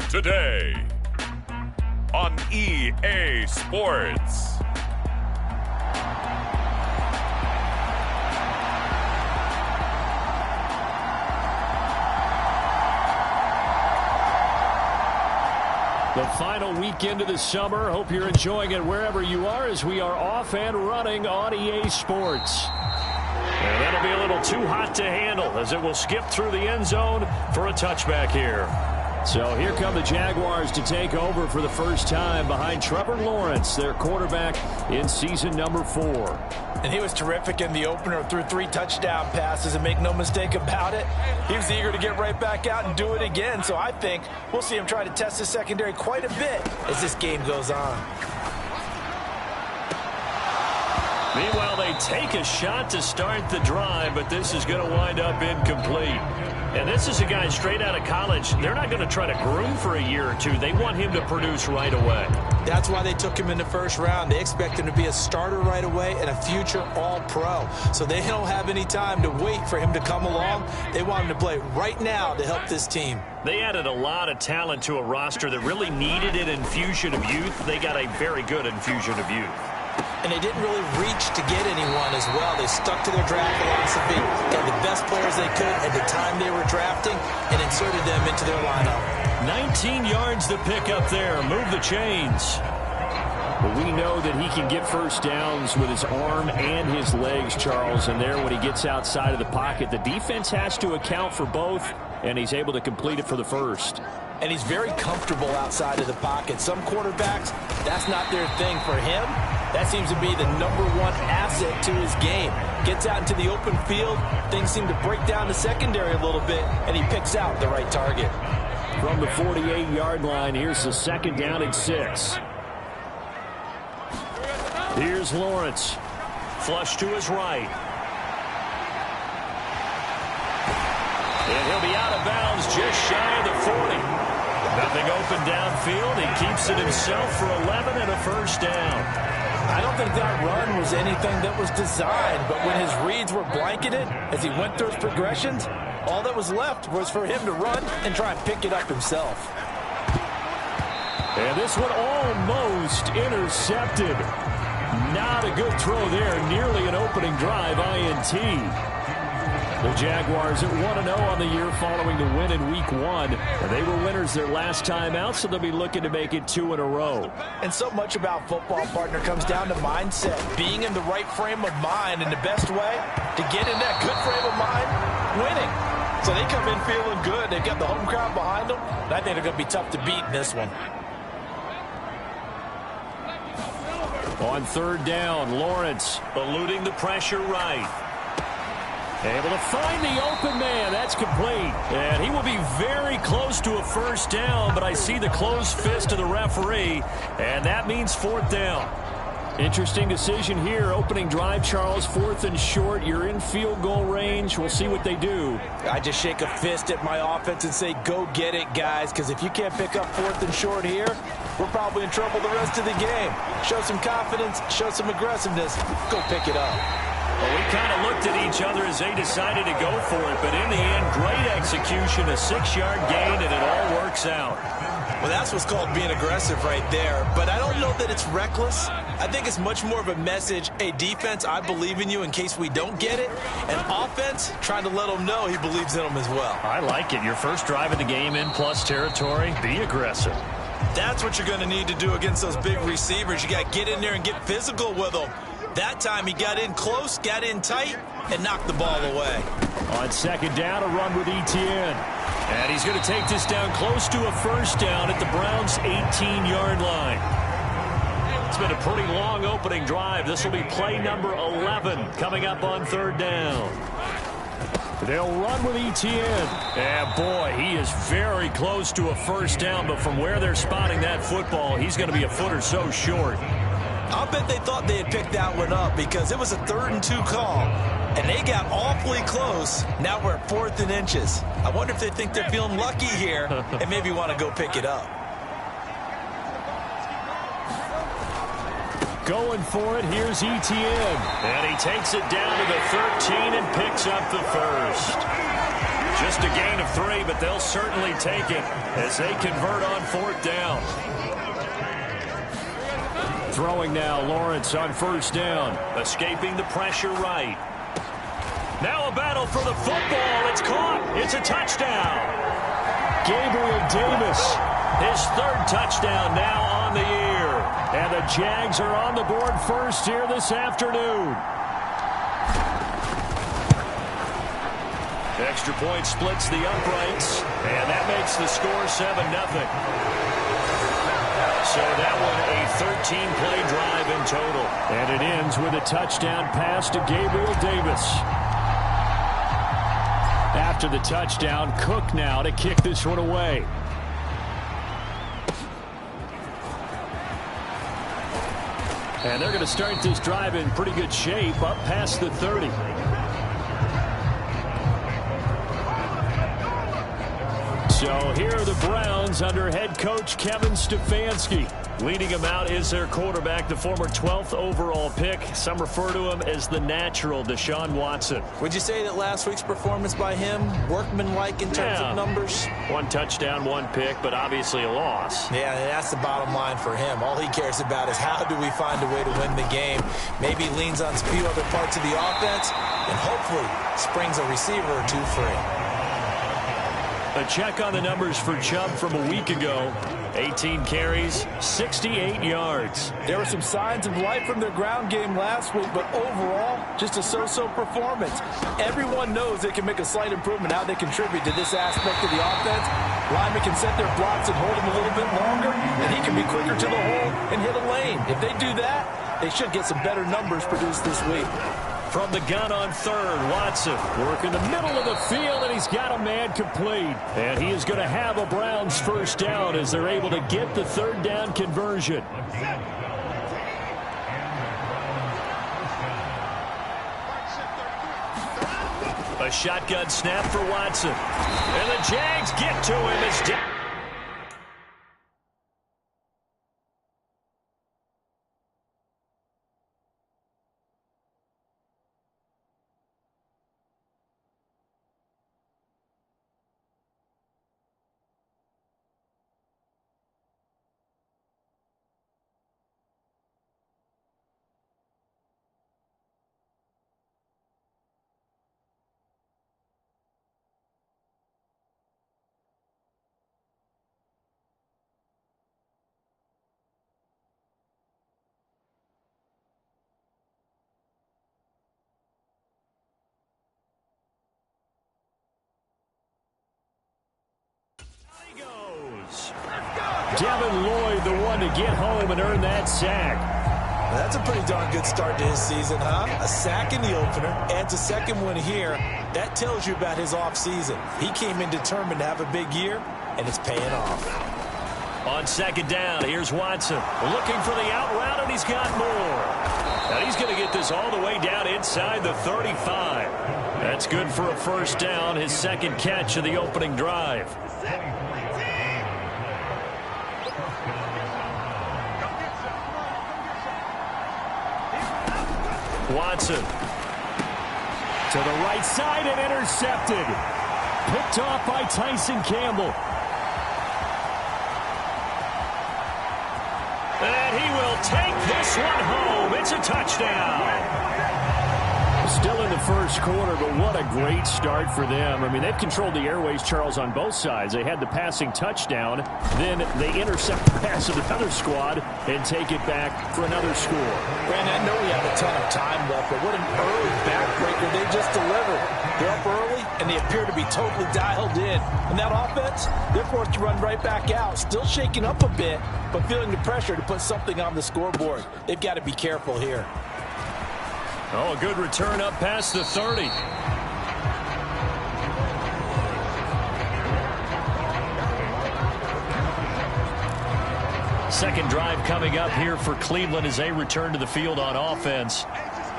Today on EA Sports. The final weekend of the summer. Hope you're enjoying it wherever you are as we are off and running on EA Sports. And that'll be a little too hot to handle as it will skip through the end zone for a touchback here. So here come the Jaguars to take over for the first time behind Trevor Lawrence, their quarterback in season number 4. And he was terrific in the opener, threw 3 touchdown passes, and make no mistake about it, he was eager to get right back out and do it again. So I think we'll see him try to test the secondary quite a bit as this game goes on. Meanwhile, they take a shot to start the drive, but this is going to wind up incomplete. And this is a guy straight out of college. They're not going to try to groom for a year or two. They want him to produce right away. That's why they took him in the first round. They expect him to be a starter right away and a future all-pro. So they don't have any time to wait for him to come along. They want him to play right now to help this team. They added a lot of talent to a roster that really needed an infusion of youth. They got a very good infusion of youth. And they didn't really reach to get anyone as well. They stuck to their draft philosophy, got the best players they could at the time they were drafting, and inserted them into their lineup. 19 yards to pick up there. Move the chains. Well, we know that he can get first downs with his arm and his legs, Charles. And there, when he gets outside of the pocket, the defense has to account for both, and he's able to complete it for the first. And he's very comfortable outside of the pocket. Some quarterbacks, that's not their thing. For him, that seems to be the #1 asset to his game. Gets out into the open field, things seem to break down the secondary a little bit, and he picks out the right target. From the 48-yard line, here's the second down and 6. Here's Lawrence. Flush to his right. And he'll be out of bounds just shy of the 40. Nothing open downfield. He keeps it himself for 11 and a first down. I don't think that run was anything that was designed, but when his reads were blanketed as he went through his progressions, all that was left was for him to run and try and pick it up himself. And this one almost intercepted. Not a good throw there. Nearly an opening drive, INT. The Jaguars at 1-0 on the year following the win in Week 1. They were winners their last time out, so they'll be looking to make it 2 in a row. And so much about football, partner, comes down to mindset. Being in the right frame of mind, and the best way to get in that good frame of mind, winning. So they come in feeling good. They've got the home crowd behind them. And I think they're going to be tough to beat in this one. On third down, Lawrence eluding the pressure right. Able to find the open man. That's complete. And he will be very close to a first down, but I see the closed fist of the referee, and that means 4th down. Interesting decision here. Opening drive, Charles, 4th and short. You're in field goal range. We'll see what they do. I just shake a fist at my offense and say, go get it, guys, because if you can't pick up 4th and short here, we're probably in trouble the rest of the game. Show some confidence, show some aggressiveness, go pick it up. Well, we kind of looked at each other as they decided to go for it, but in the end, great execution, a 6-yard gain, and it all works out. Well, that's what's called being aggressive right there, but I don't know that it's reckless. I think it's much more of a message, hey, defense, I believe in you in case we don't get it, and offense, trying to let them know he believes in them as well. I like it. Your first drive of the game in plus territory, be aggressive. That's what you're going to need to do against those big receivers. You got to get in there and get physical with them. That time he got in close, got in tight, and knocked the ball away. On second down, a run with Etienne. And he's going to take this down close to a first down at the Browns' 18-yard line. It's been a pretty long opening drive. This will be play number 11 coming up on third down. They'll run with Etienne. And boy, he is very close to a first down, but from where they're spotting that football, he's going to be a foot or so short. I'll bet they thought they had picked that one up because it was a 3rd and 2 call, and they got awfully close. Now we're at 4th and inches. I wonder if they think they're feeling lucky here and maybe want to go pick it up. Going for it, here's Etienne. And he takes it down to the 13 and picks up the first. Just a gain of 3, but they'll certainly take it as they convert on 4th down. Throwing now, Lawrence on 1st down. Escaping the pressure right. Now a battle for the football. It's caught. It's a touchdown. Gabriel Davis, his 3rd touchdown now on the year. And the Jags are on the board first here this afternoon. Extra point splits the uprights, and that makes the score 7-0. So that one a 13-play drive in total. And it ends with a touchdown pass to Gabriel Davis. After the touchdown, Cook now to kick this one away. And they're going to start this drive in pretty good shape up past the 30. So here are the Browns under head coach Kevin Stefanski. Leading them out is their quarterback, the former 12th overall pick. Some refer to him as the natural Deshaun Watson. Would you say that last week's performance by him, workmanlike in terms of numbers? 1 touchdown, 1 pick, but obviously a loss. Yeah, that's the bottom line for him. All he cares about is how do we find a way to win the game. Maybe leans on a few other parts of the offense and hopefully springs a receiver or 2 free. A check on the numbers for Chubb from a week ago. 18 carries, 68 yards. There were some signs of life from their ground game last week, but overall, just a so-so performance. Everyone knows they can make a slight improvement how they contribute to this aspect of the offense. Linemen can set their blocks and hold him a little bit longer, and he can be quicker to the hole and hit a lane. If they do that, they should get some better numbers produced this week. From the gun on 3rd, Watson working the middle of the field, and he's got a man complete. And he is going to have a Browns 1st down as they're able to get the 3rd down conversion. A shotgun snap for Watson. And the Jags get to him. It's down. Devin Lloyd, the one to get home and earn that sack. Well, that's a pretty darn good start to his season, huh? A sack in the opener, adds a 2nd one here. That tells you about his offseason. He came in determined to have a big year, and it's paying off. On 2nd down, here's Watson looking for the out route, and he's got more. Now he's going to get this all the way down inside the 35. That's good for a 1st down, his 2nd catch of the opening drive. Watson to the right side and intercepted. Picked off by Tyson Campbell. And he will take this one home. It's a touchdown. Still in the 1st quarter, but what a great start for them. I mean, they've controlled the airways, Charles, on both sides. They had the passing touchdown. Then they intercept the pass of the other squad and take it back for another score. Brandon, I know we have a ton of time left, but what an early backbreaker they just delivered. They're up early, and they appear to be totally dialed in. And that offense, they're forced to run right back out. Still shaking up a bit, but feeling the pressure to put something on the scoreboard. They've got to be careful here. Oh, a good return up past the 30. Second drive coming up here for Cleveland as they return to the field on offense.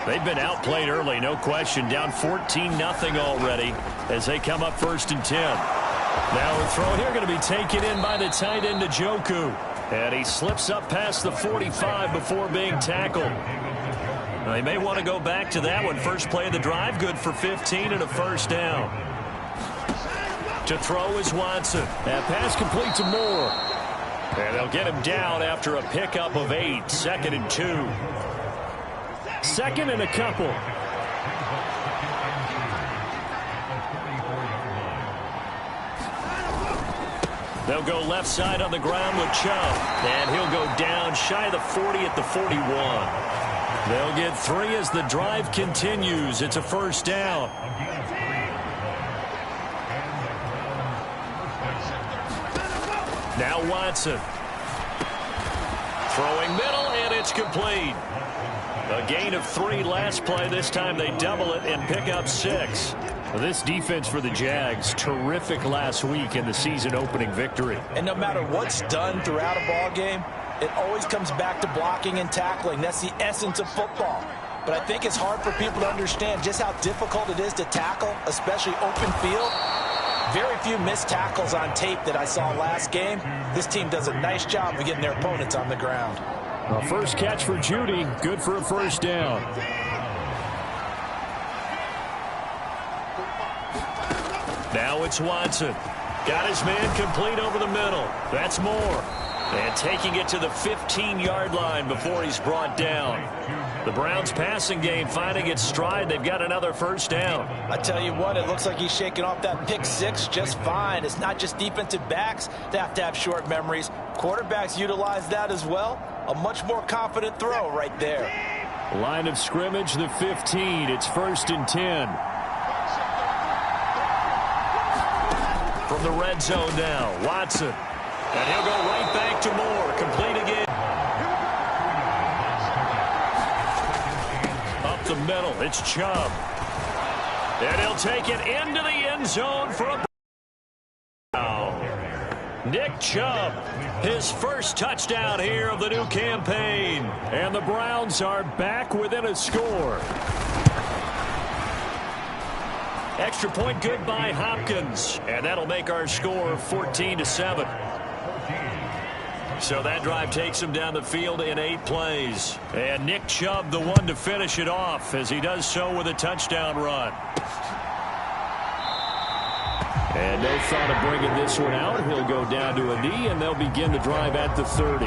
They've been outplayed early, no question. Down 14-0 already as they come up 1st and 10. Now a throw here going to be taken in by the tight end Njoku. And he slips up past the 45 before being tackled. They may want to go back to that one. First play of the drive, good for 15 and a 1st down. To throw is Watson. That pass complete to Moore. And they'll get him down after a pickup of 8. 2nd and 2. 2nd and a couple. They'll go left side on the ground with Chubb. And he'll go down shy of the 40 at the 41. They'll get 3 as the drive continues. It's a first down. Now Watson. Throwing middle, and it's complete. A gain of 3 last play. This time they double it and pick up 6. Well, this defense for the Jags, terrific last week in the season-opening victory. And no matter what's done throughout a ball game, it always comes back to blocking and tackling. That's the essence of football. But I think it's hard for people to understand just how difficult it is to tackle, especially open field. Very few missed tackles on tape that I saw last game. This team does a nice job of getting their opponents on the ground. Well, first catch for Judy, good for a first down. Now it's Watson. Got his man complete over the middle. That's Moore. And taking it to the 15-yard line before he's brought down. The Browns passing game finding its stride. They've got another first down. I tell you what, it looks like he's shaking off that pick 6 just fine. It's not just defensive backs that have short memories. Quarterbacks utilize that as well. A much more confident throw right there. Line of scrimmage, the 15. It's 1st and 10. From the red zone now, Watson. And he'll go right back to Moore. Complete again. Up the middle, it's Chubb. And he'll take it into the end zone for a Nick Chubb, his first touchdown here of the new campaign. And the Browns are back within a score. Extra point good by Hopkins. And that'll make our score 14-7. So that drive takes him down the field in 8 plays. And Nick Chubb, the one to finish it off, as he does so with a touchdown run. And no thought of bringing this one out. He'll go down to a knee, and they'll begin the drive at the 30.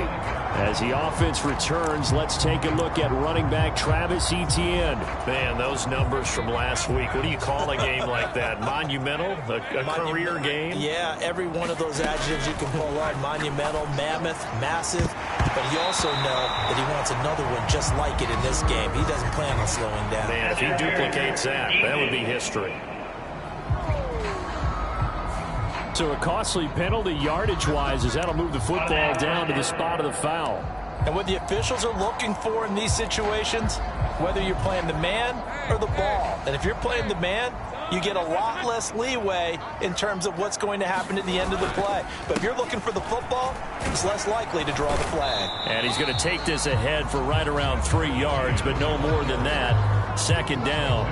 As the offense returns, let's take a look at running back Travis Etienne. Man, those numbers from last week. What do you call a game like that? Monumental? A career game? Yeah, every one of those adjectives you can pull out. Monumental, mammoth, massive. But you also know that he wants another one just like it in this game. He doesn't plan on slowing down. Man, if he duplicates that, that would be history. So a costly penalty yardage-wise, as that'll move the football down to the spot of the foul. And what the officials are looking for in these situations, whether you're playing the man or the ball. And if you're playing the man, you get a lot less leeway in terms of what's going to happen at the end of the play. But if you're looking for the football, it's less likely to draw the flag. And he's going to take this ahead for right around 3 yards, but no more than that. 2nd down.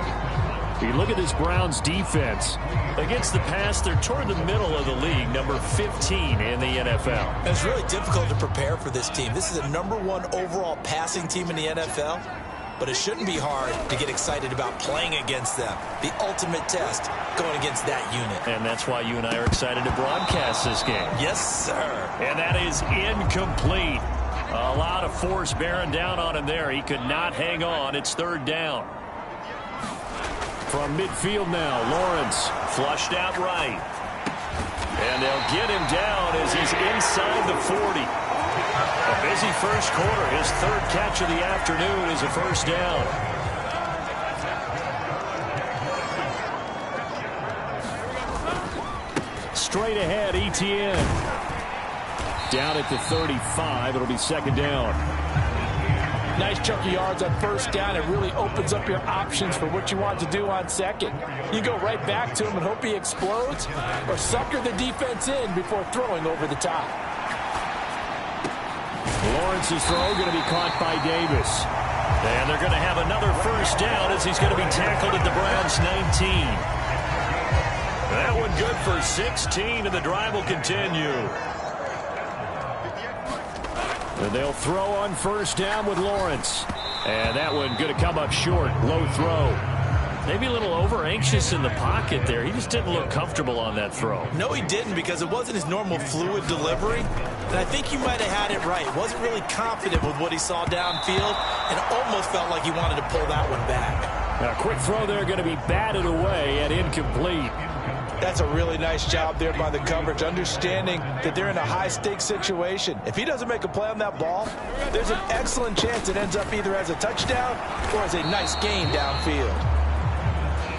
You look at this Browns defense. Against the pass, they're toward the middle of the league, number 15 in the NFL. And it's really difficult to prepare for this team. This is the #1 overall passing team in the NFL, but it shouldn't be hard to get excited about playing against them. The ultimate test going against that unit. And that's why you and I are excited to broadcast this game. Yes, sir. And that is incomplete. A lot of force bearing down on him there. He could not hang on. It's 3rd down. From midfield now, Lawrence flushed out right. And they'll get him down as he's inside the 40. A busy first quarter. His 3rd catch of the afternoon is a first down. Straight ahead, Etienne. Down at the 35. It'll be 2nd down. Nice chunk of yards on 1st down. It really opens up your options for what you want to do on 2nd. You go right back to him and hope he explodes, or sucker the defense in before throwing over the top. Lawrence's throw going to be caught by Davis. And they're going to have another first down as he's going to be tackled at the Browns' 19. That one good for 16, and the drive will continue. And they'll throw on 1st down with Lawrence. And that one going to come up short. Low throw. Maybe a little over-anxious in the pocket there. He just didn't look comfortable on that throw. No, he didn't, because it wasn't his normal fluid delivery. And I think he might have had it right. Wasn't really confident with what he saw downfield and almost felt like he wanted to pull that one back. Now, a quick throw there going to be batted away and incomplete. That's a really nice job there by the coverage, understanding that they're in a high-stakes situation. If he doesn't make a play on that ball, there's an excellent chance it ends up either as a touchdown or as a nice gain downfield.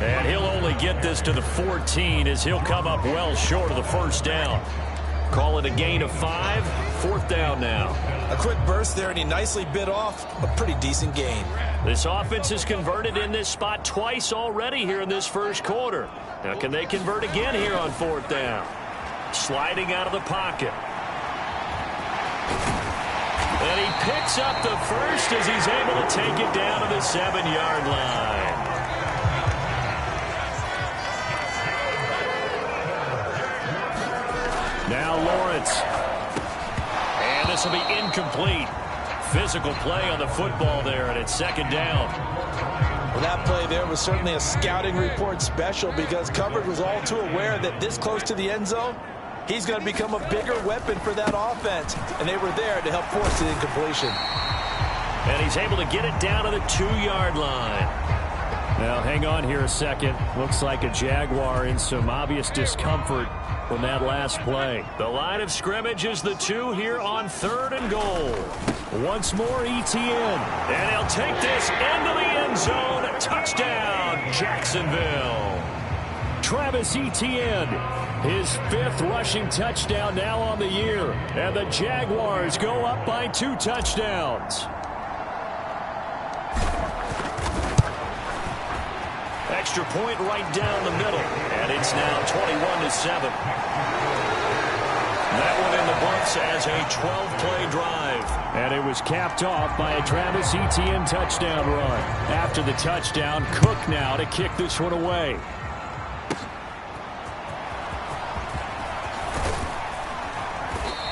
And he'll only get this to the 14 as he'll come up well short of the first down. Call it a gain of 5, 4th down now. A quick burst there, and he nicely bit off a pretty decent gain. This offense has converted in this spot twice already here in this first quarter. Now, can they convert again here on 4th down? Sliding out of the pocket. And he picks up the first as he's able to take it down to the 7-yard line. Now Lawrence. And this will be incomplete. Physical play on the football there, and it's 2nd down. Well, that play there was certainly a scouting report special, because coverage was all too aware that this close to the end zone, he's going to become a bigger weapon for that offense, and they were there to help force the incompletion. And he's able to get it down to the 2-yard line. Now, hang on here a second. Looks like a Jaguar in some obvious discomfort from that last play. The line of scrimmage is the 2 here on 3rd and goal. Once more, Etienne. And he'll take this into the end zone. Touchdown, Jacksonville. Travis Etienne, his 5th rushing touchdown now on the year. And the Jaguars go up by 2 touchdowns. Extra point right down the middle. And it's now 21-7. That one in the books as a 12-play drive. And it was capped off by a Travis Etienne touchdown run. After the touchdown, Cook now to kick this one away.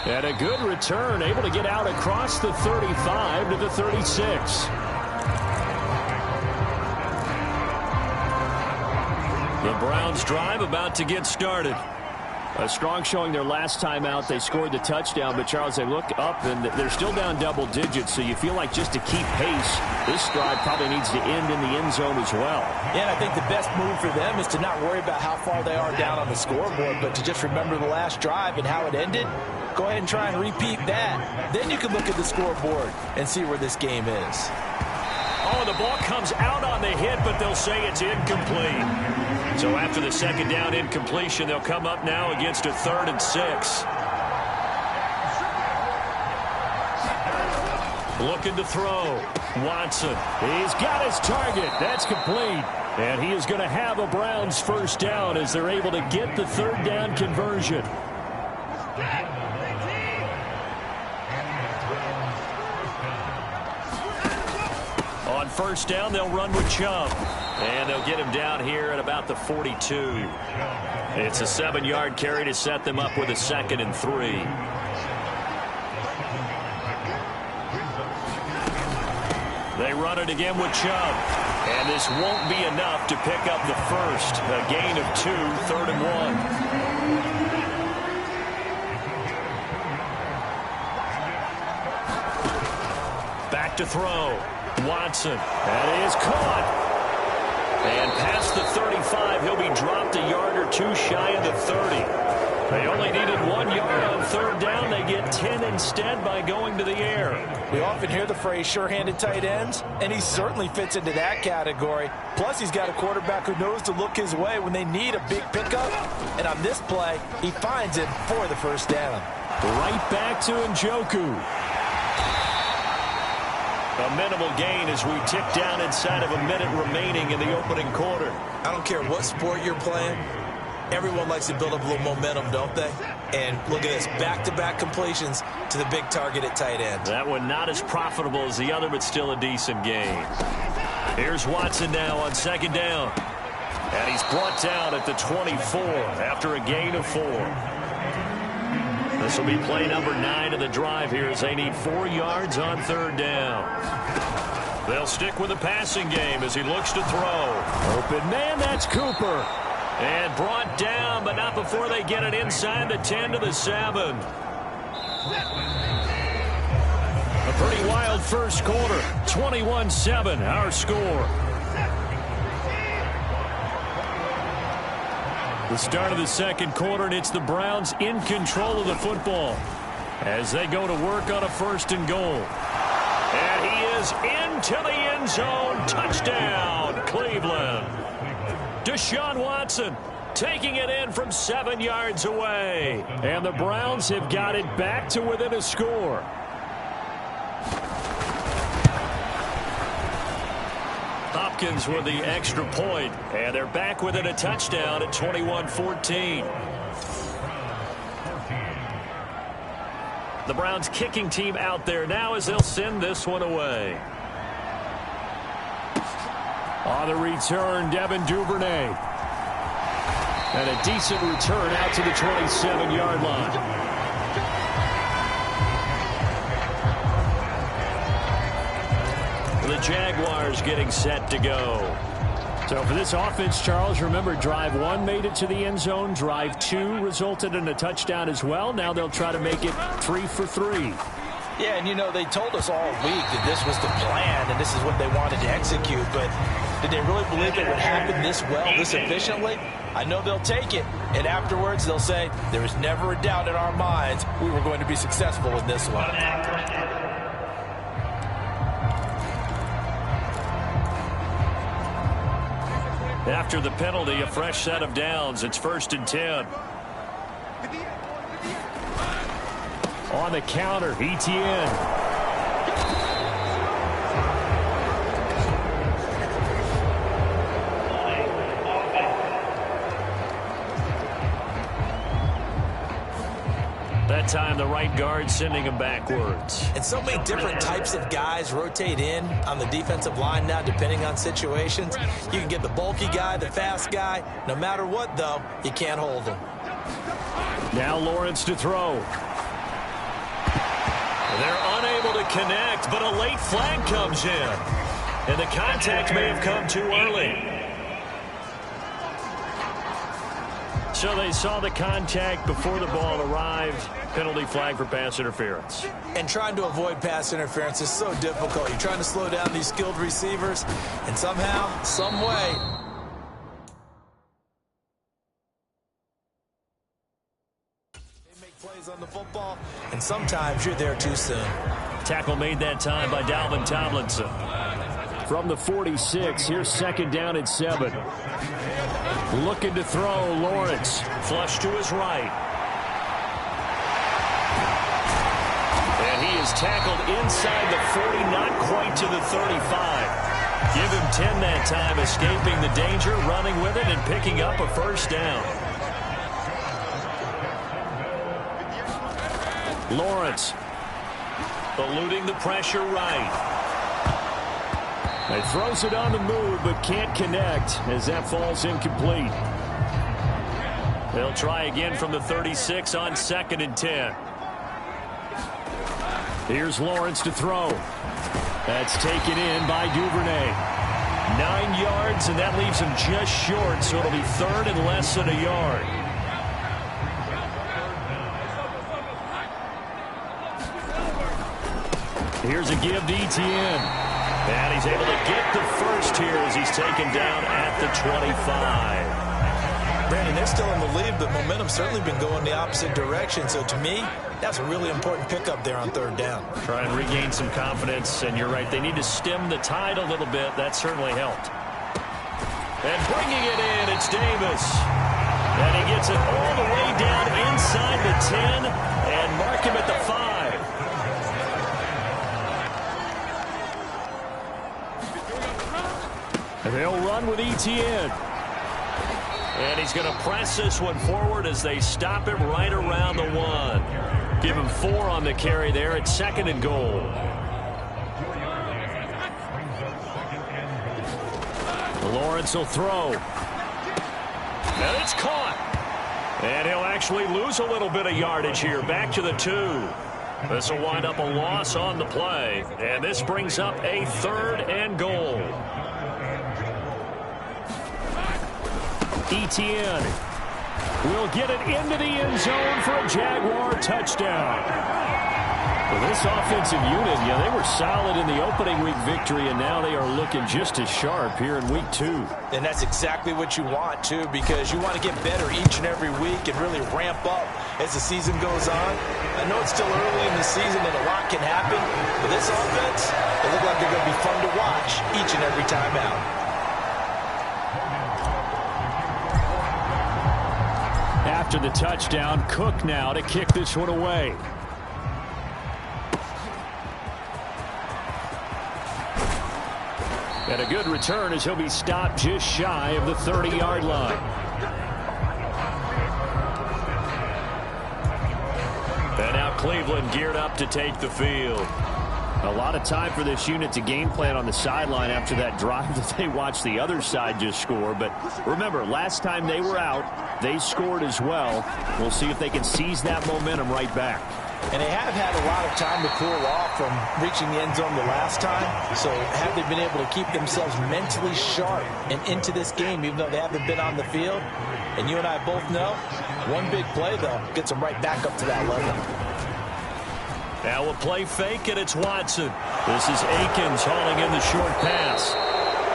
And a good return, able to get out across the 35 to the 36. The Browns drive about to get started. A strong showing their last time out. They scored the touchdown, but Charles, they look up and they're still down double digits, so you feel like just to keep pace, this drive probably needs to end in the end zone as well. Yeah, and I think the best move for them is to not worry about how far they are down on the scoreboard, but to just remember the last drive and how it ended. Go ahead and try and repeat that. Then you can look at the scoreboard and see where this game is. Oh, the ball comes out on the hit, but they'll say it's incomplete. So after the 2nd down incompletion, they'll come up now against a 3rd and 6. Looking to throw. Watson. He's got his target. That's complete. And he is going to have a Browns 1st down as they're able to get the 3rd down conversion. On 1st down, they'll run with Chubb. And they'll get him down here at about the 42. It's a 7-yard carry to set them up with a 2nd and 3. They run it again with Chubb. And this won't be enough to pick up the first. A gain of 2, 3rd and 1. Back to throw. Watson. That is caught. And past the 35, he'll be dropped a yard or 2 shy of the 30. They only needed 1 yard on 3rd down. They get 10 instead by going to the air. We often hear the phrase sure-handed tight ends, and he certainly fits into that category. Plus, he's got a quarterback who knows to look his way when they need a big pickup. And on this play, he finds it for the 1st down. Right back to Njoku. A minimal gain as we tick down inside of a minute remaining in the opening quarter. I don't care what sport you're playing. Everyone likes to build up a little momentum, don't they? And look at this, back-to-back completions to the big target at tight end. That one not as profitable as the other, but still a decent gain. Here's Watson now on 2nd down. And he's brought down at the 24 after a gain of 4. This will be play number 9 of the drive here as they need 4 yards on 3rd down. They'll stick with the passing game as he looks to throw. Open man, that's Cooper. And brought down, but not before they get it inside the 10 to the 7. A pretty wild first quarter. 21-7, our score. The start of the second quarter, and it's the Browns in control of the football as they go to work on a 1st and goal. And he is into the end zone. Touchdown, Cleveland. Deshaun Watson taking it in from 7 yards away. And the Browns have got it back to within a score. Hopkins with the extra point, and they're back within a touchdown at 21-14. The Browns kicking team out there now as they'll send this one away. On the return, Devin Duvernay. And a decent return out to the 27-yard line. The Jaguars getting set to go. So for this offense, Charles, remember, drive 1 made it to the end zone. Drive 2 resulted in a touchdown as well. Now they'll try to make it 3 for 3. Yeah, and, you know, they told us all week that this was the plan and this is what they wanted to execute. But did they really believe it would happen this well, this efficiently? I know they'll take it, and afterwards they'll say, there was never a doubt in our minds we were going to be successful in this one. After the penalty, a fresh set of downs. It's 1st and 10. On the counter, ETN. That time, the right guard sending him backwards. And so many different types of guys rotate in on the defensive line now, depending on situations. You can get the bulky guy, the fast guy. No matter what, though, you can't hold him. Now Lawrence to throw. They're unable to connect, but a late flag comes in. And the contact may have come too early. So they saw the contact before the ball arrived. Penalty flag for pass interference. And trying to avoid pass interference is so difficult. You're trying to slow down these skilled receivers, and somehow, some way, they make plays on the football, and sometimes you're there too soon. Tackle made that time by Dalvin Tomlinson. From the 46, here's 2nd down and 7. Looking to throw, Lawrence. Flush to his right. And he is tackled inside the 40, not quite to the 35. Give him 10 that time, escaping the danger, running with it, and picking up a 1st down. Lawrence eluding the pressure right. He throws it on the move, but can't connect as that falls incomplete. They'll try again from the 36 on 2nd and 10. Here's Lawrence to throw. That's taken in by Duvernay. 9 yards, and that leaves him just short, so it'll be 3rd and less than a yard. Here's a give to ETN. And he's able to get the first here as he's taken down at the 25. Brandon, they're still in the lead, but momentum's certainly been going the opposite direction. So to me, that's a really important pickup there on 3rd down. Try and regain some confidence, and you're right. They need to stem the tide a little bit. That certainly helped. And bringing it in, it's Davis. And he gets it all the way down inside the 10 and mark him at the 5. And they'll run with ETN. And he's going to press this one forward as they stop him right around the 1. Give him 4 on the carry there at 2nd and goal. Lawrence will throw. And it's caught. And he'll actually lose a little bit of yardage here. Back to the 2. This will wind up a loss on the play, and this brings up a 3rd and goal. Etienne will get it into the end zone for a Jaguar touchdown. Well, this offensive unit, they were solid in the opening week victory, and now they are looking just as sharp here in week 2. And that's exactly what you want, too, because you want to get better each and every week and really ramp up as the season goes on. I know it's still early in the season and a lot can happen, but this offense, they look like they're going to be fun to watch each and every time out. After the touchdown, Cook now to kick this one away. And a good return as he'll be stopped just shy of the 30-yard line. And now Cleveland geared up to take the field. A lot of time for this unit to game plan on the sideline after that drive that they watched the other side just score. But remember, last time they were out, they scored as well. We'll see if they can seize that momentum right back. And they have had a lot of time to cool off from reaching the end zone the last time. So have they been able to keep themselves mentally sharp and into this game, even though they haven't been on the field? And you and I both know, one big play, though, gets them right back up to that level. Now a play fake, and it's Watson. This is Akins hauling in the short pass.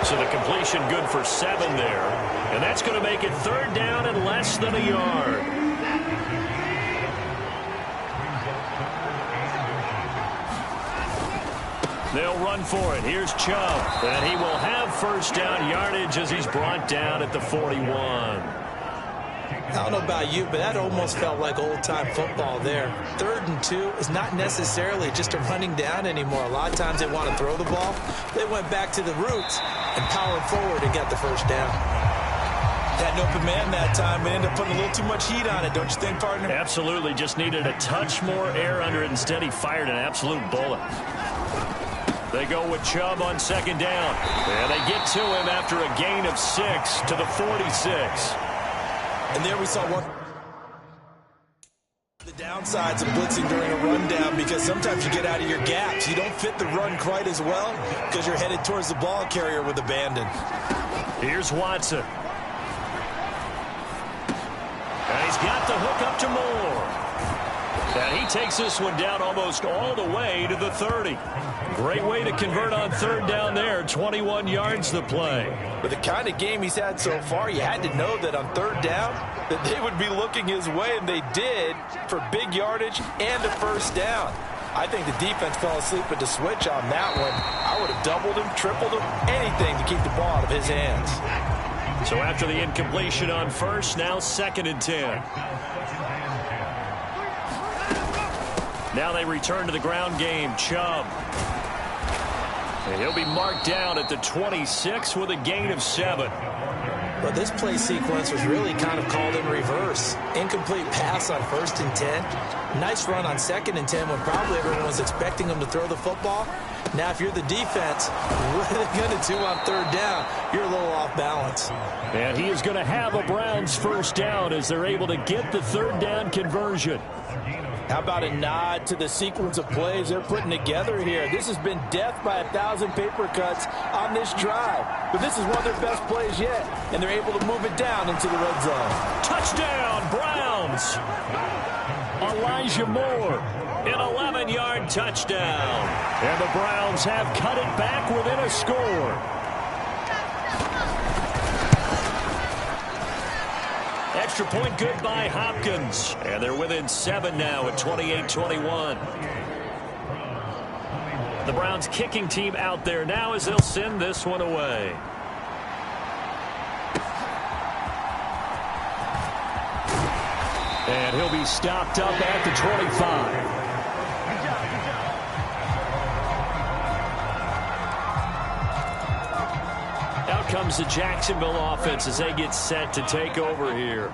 So the completion good for 7 there. And that's going to make it 3rd down and less than a yard. They'll run for it. Here's Chubb. And he will have 1st down yardage as he's brought down at the 41. I don't know about you, but that almost felt like old-time football there. 3rd and 2 is not necessarily just a running down anymore. A lot of times they want to throw the ball. They went back to the roots and powered forward and got the 1st down. Had an open man that time, but ended up putting a little too much heat on it, don't you think, partner? Absolutely. Just needed a touch more air under it. Instead, he fired an absolute bullet. They go with Chubb on 2nd down. And they get to him after a gain of 6 to the 46. And there we saw one the downsides of blitzing during a rundown, because sometimes you get out of your gaps. You don't fit the run quite as well because you're headed towards the ball carrier with abandon. Here's Watson. And he's got the hook up to Moore. And he takes this one down almost all the way to the 30. Great way to convert on 3rd down there. 21 yards the play. But the kind of game he's had so far, you had to know that on 3rd down that they would be looking his way, and they did, for big yardage and a 1st down. I think the defense fell asleep at the switch on that one. I would have doubled him, tripled him, anything to keep the ball out of his hands. So after the incompletion on 1st, now 2nd and 10. Now they return to the ground game. Chubb. And he'll be marked down at the 26 with a gain of 7. But this play sequence was really kind of called in reverse. Incomplete pass on 1st and 10. Nice run on 2nd and 10 when probably everyone was expecting him to throw the football. Now if you're the defense, what are they going to do on 3rd down? You're a little off balance. And he is going to have a Browns 1st down as they're able to get the 3rd down conversion. How about a nod to the sequence of plays they're putting together here? This has been death by 1,000 paper cuts on this drive. But this is one of their best plays yet, and they're able to move it down into the red zone. Touchdown, Browns! Elijah Moore, an 11-yard touchdown. And the Browns have cut it back within a score. Extra point good by Hopkins. And they're within 7 now at 28-21. The Browns kicking team out there now as they'll send this one away. And he'll be stopped up at the 25. Comes the Jacksonville offense as they get set to take over here.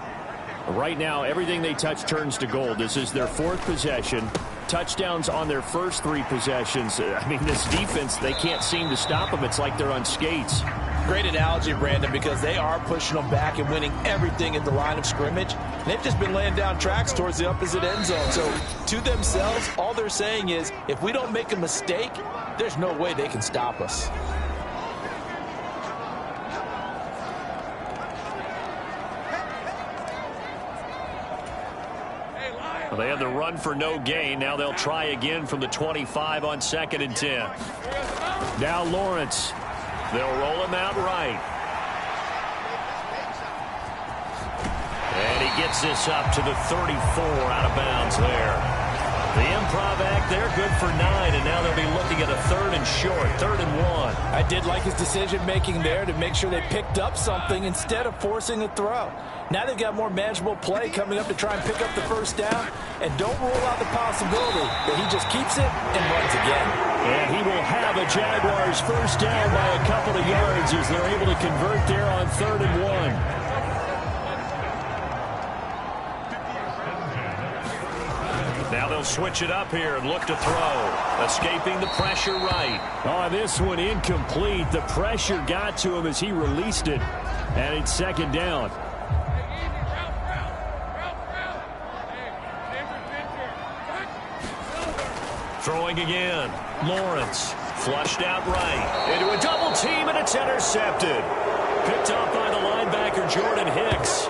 Right now, everything they touch turns to gold. This is their 4th possession. Touchdowns on their first 3 possessions. I mean, this defense, they can't seem to stop them. It's like they're on skates. Great analogy, Brandon, because they are pushing them back and winning everything at the line of scrimmage. They've just been laying down tracks towards the opposite end zone. So to themselves, all they're saying is, if we don't make a mistake, there's no way they can stop us. Well, they had the run for no gain. Now they'll try again from the 25 on 2nd and 10. Now Lawrence. They'll roll him out right. And he gets this up to the 34 out of bounds there. The improv act there, good for 9, and now they'll be looking at a 3rd and short, 3rd and 1. I did like his decision-making there to make sure they picked up something instead of forcing a throw. Now they've got more manageable play coming up to try and pick up the first down, and don't rule out the possibility that he just keeps it and runs again. And he will have a Jaguars first down by a couple of yards as they're able to convert there on 3rd and 1. Now they'll switch it up here and look to throw. Escaping the pressure right. Oh, this one incomplete. The pressure got to him as he released it. And it's 2nd down. Throwing again. Lawrence. Flushed out right. Into a double team, and it's intercepted. Picked off by the linebacker, Jordan Hicks.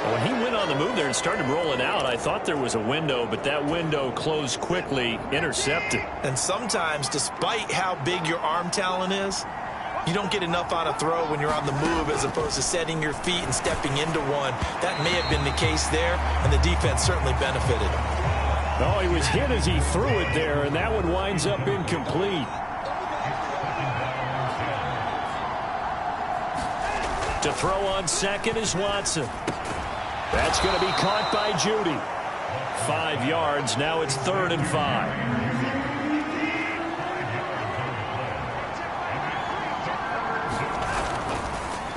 When he went on the move there and started rolling out, I thought there was a window, but that window closed quickly, intercepted. And sometimes, despite how big your arm talent is, you don't get enough on a throw when you're on the move as opposed to setting your feet and stepping into one. That may have been the case there, and the defense certainly benefited. Oh, he was hit as he threw it there, and that one winds up incomplete. To throw on 2nd is Watson. That's going to be caught by Judy. 5 yards. Now it's 3rd and 5.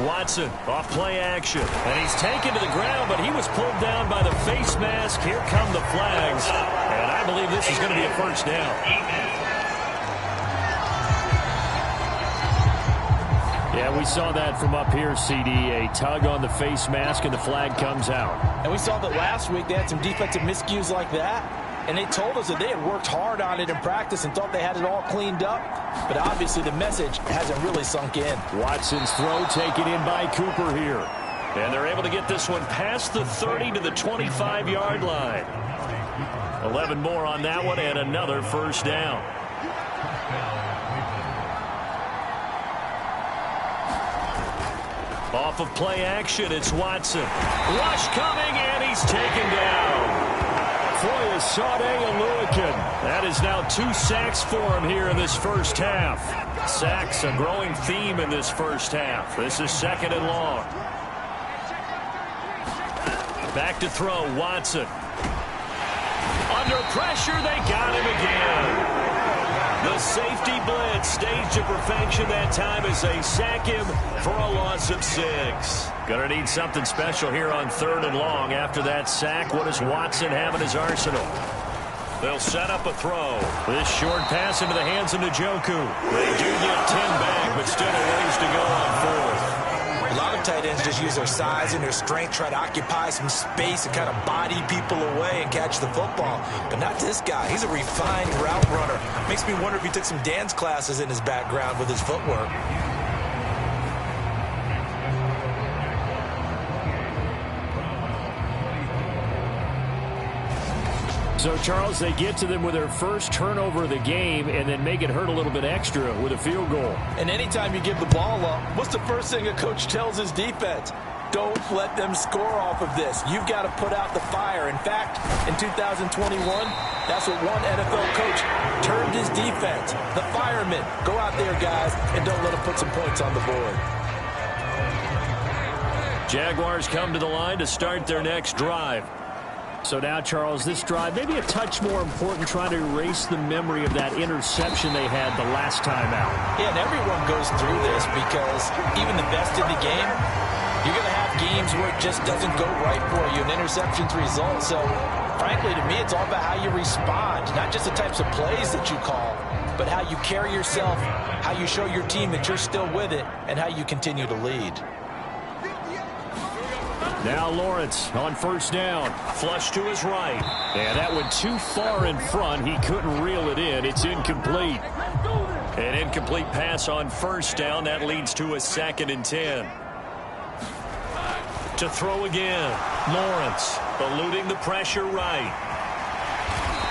Watson off play action. And he's taken to the ground, but he was pulled down by the face mask. Here come the flags. And I believe this is going to be a first down. Yeah, we saw that from up here, CD. A tug on the face mask, and the flag comes out. And we saw that last week they had some defensive miscues like that, and they told us that they had worked hard on it in practice and thought they had it all cleaned up. But obviously the message hasn't really sunk in. Watson's throw taken in by Cooper here. And they're able to get this one past the 30 to the 25-yard line. 11 more on that one, and another first down. Off of play action, it's Watson. Rush coming, and he's taken down. Foye, Sade, and Lewican. That is now 2 sacks for him here in this first half. Sacks, a growing theme in this first half. This is 2nd and long. Back to throw, Watson. Under pressure, they got him again. The safety blitz staged to perfection that time as they sack him for a loss of 6. Gonna need something special here on 3rd and long. After that sack, what does Watson have in his arsenal? They'll set up a throw. This short pass into the hands of Njoku. They do get 10 back, but still a ways to go on 4th. A lot of tight ends just use their size and their strength, try to occupy some space and kind of body people away and catch the football. But not this guy. He's a refined route runner. Makes me wonder if he took some dance classes in his background with his footwork. So, Charles, they get to them with their first turnover of the game and then make it hurt a little bit extra with a field goal. And anytime you give the ball up, what's the first thing a coach tells his defense? Don't let them score off of this. You've got to put out the fire. In fact, in 2021, that's what one NFL coach termed his defense. The firemen. Go out there, guys, and don't let them put some points on the board. Jaguars come to the line to start their next drive. So now, Charles, this drive maybe a touch more important, trying to erase the memory of that interception they had the last time out. Yeah, and everyone goes through this because even the best in the game, you're going to have games where it just doesn't go right for you, and interceptions result. So, frankly, to me, it's all about how you respond, not just the types of plays that you call, but how you carry yourself, how you show your team that you're still with it, and how you continue to lead. Now Lawrence on first down. Flush to his right. And that went too far in front. He couldn't reel it in. It's incomplete. An incomplete pass on first down. That leads to a 2nd and 10. To throw again. Lawrence eluding the pressure right.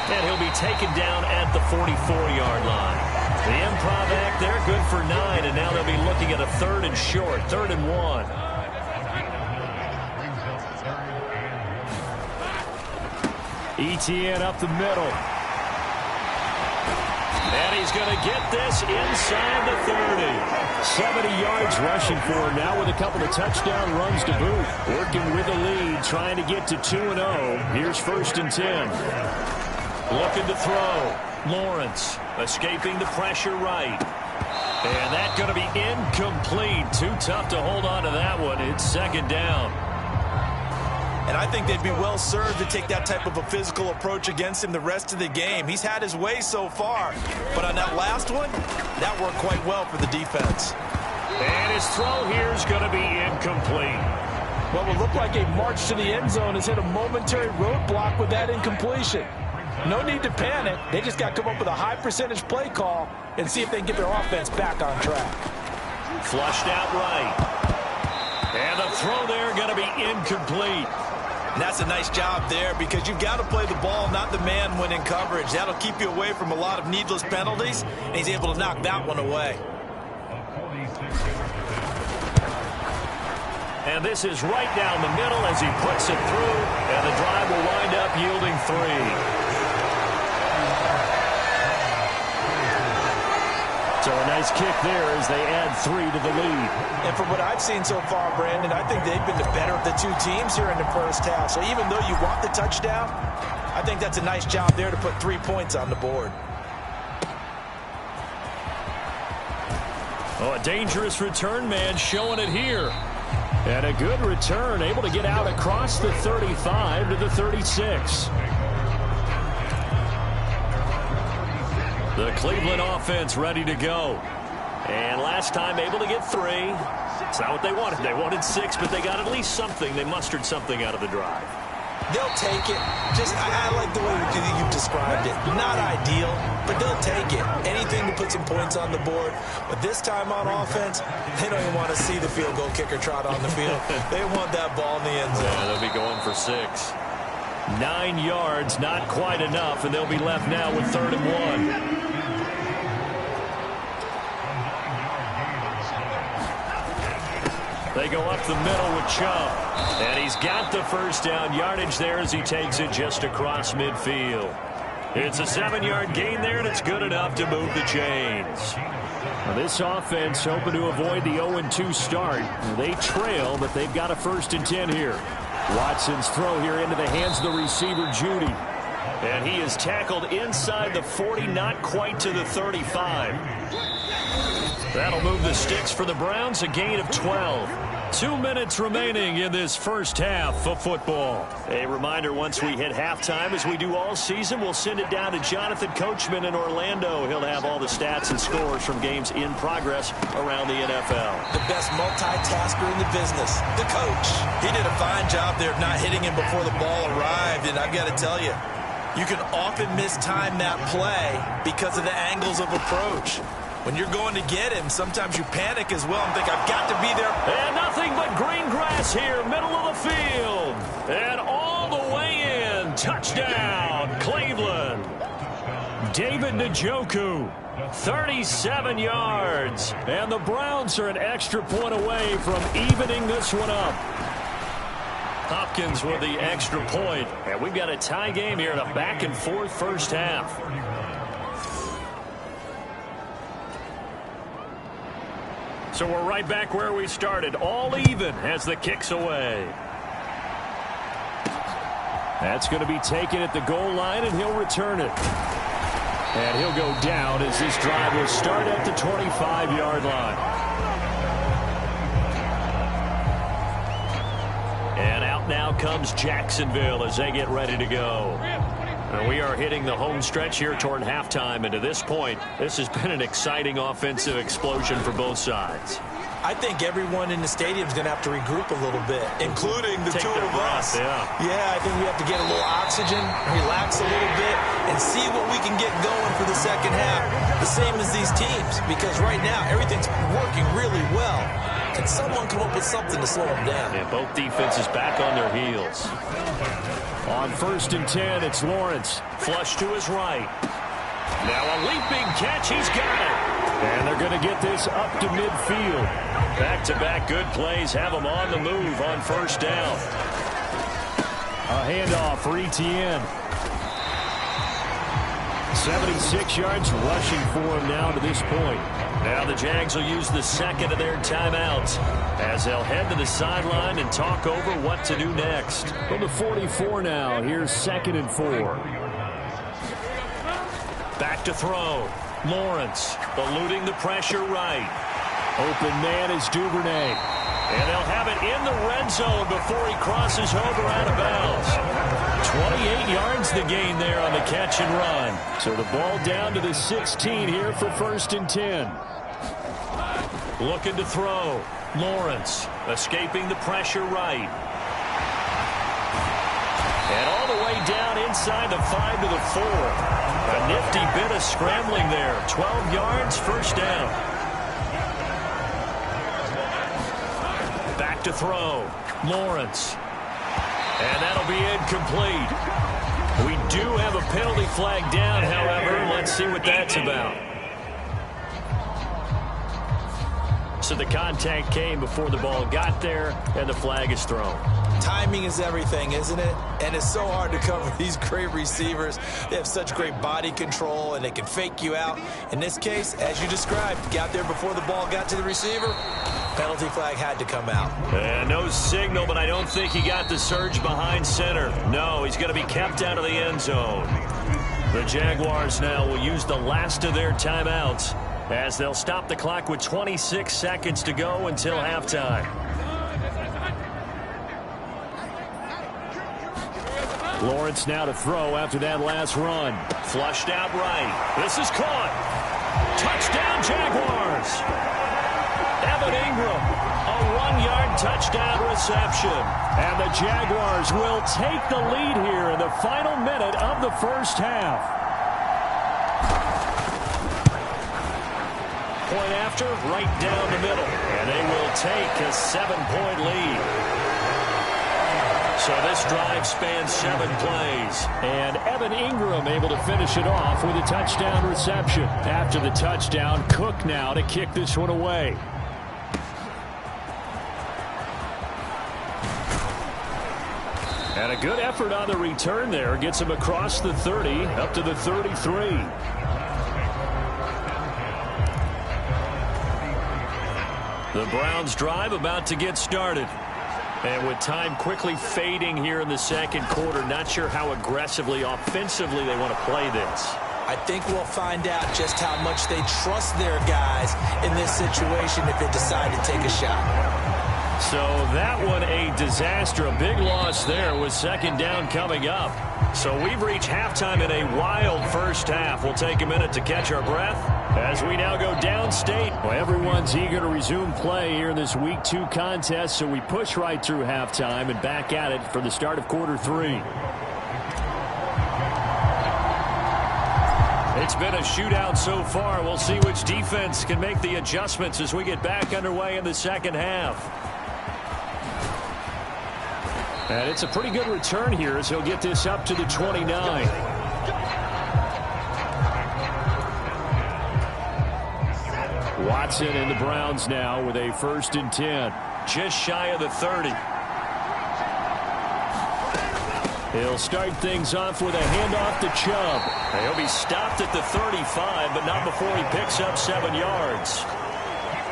And he'll be taken down at the 44-yard line. The improv act there, good for 9, and now they'll be looking at a 3rd and short, 3rd and 1. Etienne up the middle. And he's going to get this inside the 30. 70 yards rushing for him now with a couple of touchdown runs to boot. Working with the lead, trying to get to 2-0. Here's 1st and 10. Looking to throw. Lawrence escaping the pressure right. And that's going to be incomplete. Too tough to hold on to that one. It's 2nd down. And I think they'd be well served to take that type of a physical approach against him the rest of the game. He's had his way so far. But on that last one, that worked quite well for the defense. And his throw here is going to be incomplete. What will look like a march to the end zone has hit a momentary roadblock with that incompletion. No need to panic. They just got to come up with a high percentage play call and see if they can get their offense back on track. Flushed out right. And the throw there going to be incomplete. And that's a nice job there because you've got to play the ball, not the man when in coverage. That'll keep you away from a lot of needless penalties, and he's able to knock that one away. And this is right down the middle as he puts it through, and the drive will wind up yielding 3. So a nice kick there as they add 3 to the lead. And from what I've seen so far, Brandon, I think they've been the better of the two teams here in the first half. So even though you want the touchdown, I think that's a nice job there to put 3 points on the board. Oh, a dangerous return man showing it here. And a good return, able to get out across the 35 to the 36. The Cleveland offense ready to go. And last time able to get 3. It's not what they wanted. They wanted 6, but they got at least something. They mustered something out of the drive. They'll take it. I like the way you've described it. Not ideal, but they'll take it. Anything to put some points on the board. But this time on offense, they don't even want to see the field goal kicker trot on the field. They want that ball in the end zone. Yeah, they'll be going for 6. 9 yards, not quite enough, and they'll be left now with 3rd and 1. They go up the middle with Chubb. And he's got the first down yardage there as he takes it just across midfield. It's a 7-yard gain there, and it's good enough to move the chains. Now this offense hoping to avoid the 0-2 start. They trail, but they've got a 1st and 10 here. Watson's throw here into the hands of the receiver, Judy. And he is tackled inside the 40, not quite to the 35. That'll move the sticks for the Browns, a gain of 12. 2 minutes remaining in this first half of football. A reminder, once we hit halftime, as we do all season, we'll send it down to Jonathan Coachman in Orlando. He'll have all the stats and scores from games in progress around the NFL. The best multitasker in the business, the coach. He did a fine job there of not hitting him before the ball arrived, and I've got to tell you, you can often mistime that play because of the angles of approach. When you're going to get him, sometimes you panic as well and think, I've got to be there. And nothing but green grass here, middle of the field. And all the way in. Touchdown, Cleveland. David Njoku, 37 yards. And the Browns are an extra point away from evening this one up. Hopkins with the extra point. And we've got a tie game here in a back-and-forth first half. So we're right back where we started, all even as the kick's away. That's going to be taken at the goal line, and he'll return it. And he'll go down as this drive will start at the 25-yard line. And out now comes Jacksonville as they get ready to go. And we are hitting the home stretch here toward halftime, and to this point, this has been an exciting offensive explosion for both sides. I think everyone in the stadium is going to have to regroup a little bit, including the two of us. Yeah, I think we have to get a little oxygen, relax a little bit, and see what we can get going for the second half. The same as these teams, because right now everything's working really well. Can someone come up with something to slow them down? Yeah, both defenses back on their heels. On 1st and 10, it's Lawrence. Flush to his right. Now a leaping catch. He's got it. And they're going to get this up to midfield. Back-to-back good plays have them on the move on 1st down. A handoff for Etienne. 76 yards rushing for him now to this point. Now the Jags will use the second of their timeouts as they'll head to the sideline and talk over what to do next. From the 44 now, here's 2nd and 4. Back to throw. Lawrence eluding the pressure right. Open man is Duvernay. And they'll have it in the red zone before he crosses over out of bounds. 28 yards the gain there on the catch and run. So the ball down to the 16 here for 1st and 10. Looking to throw. Lawrence escaping the pressure right. And all the way down inside the 5 to the 4. A nifty bit of scrambling there. 12 yards, 1st down. Back to throw. Lawrence. And that'll be incomplete. We do have a penalty flag down, however. Let's see what that's about. So the contact came before the ball got there, and the flag is thrown. Timing is everything, isn't it? And it's so hard to cover these great receivers. They have such great body control, and they can fake you out. In this case, as you described, got there before the ball got to the receiver. Penalty flag had to come out. And no signal, but I don't think he got the surge behind center. No, he's going to be kept out of the end zone. The Jaguars now will use the last of their timeouts as they'll stop the clock with 26 seconds to go until halftime. Lawrence now to throw after that last run. Flushed out right. This is caught. Touchdown, Jaguars. Evan Ingram, a 1-yard touchdown reception. And the Jaguars will take the lead here in the final minute of the 1st half. Point after, right down the middle. And they will take a 7-point lead. So this drive spans 7 plays. And Evan Ingram able to finish it off with a touchdown reception. After the touchdown, Cook now to kick this one away. And a good effort on the return there. Gets him across the 30, up to the 33. The Browns drive about to get started. And with time quickly fading here in the 2nd quarter, not sure how aggressively, offensively they want to play this. I think we'll find out just how much they trust their guys in this situation if they decide to take a shot. So that one a disaster. A big loss there with 2nd down coming up. So we've reached halftime in a wild 1st half. We'll take a minute to catch our breath as we now go downstate. Well, everyone's eager to resume play here in this Week 2 contest, so we push right through halftime and back at it for the start of quarter 3. It's been a shootout so far. We'll see which defense can make the adjustments as we get back underway in the 2nd half. And it's a pretty good return here as he'll get this up to the 29. Watson and the Browns now with a 1st and 10. Just shy of the 30. He'll start things off with a handoff to Chubb. He'll be stopped at the 35, but not before he picks up 7 yards.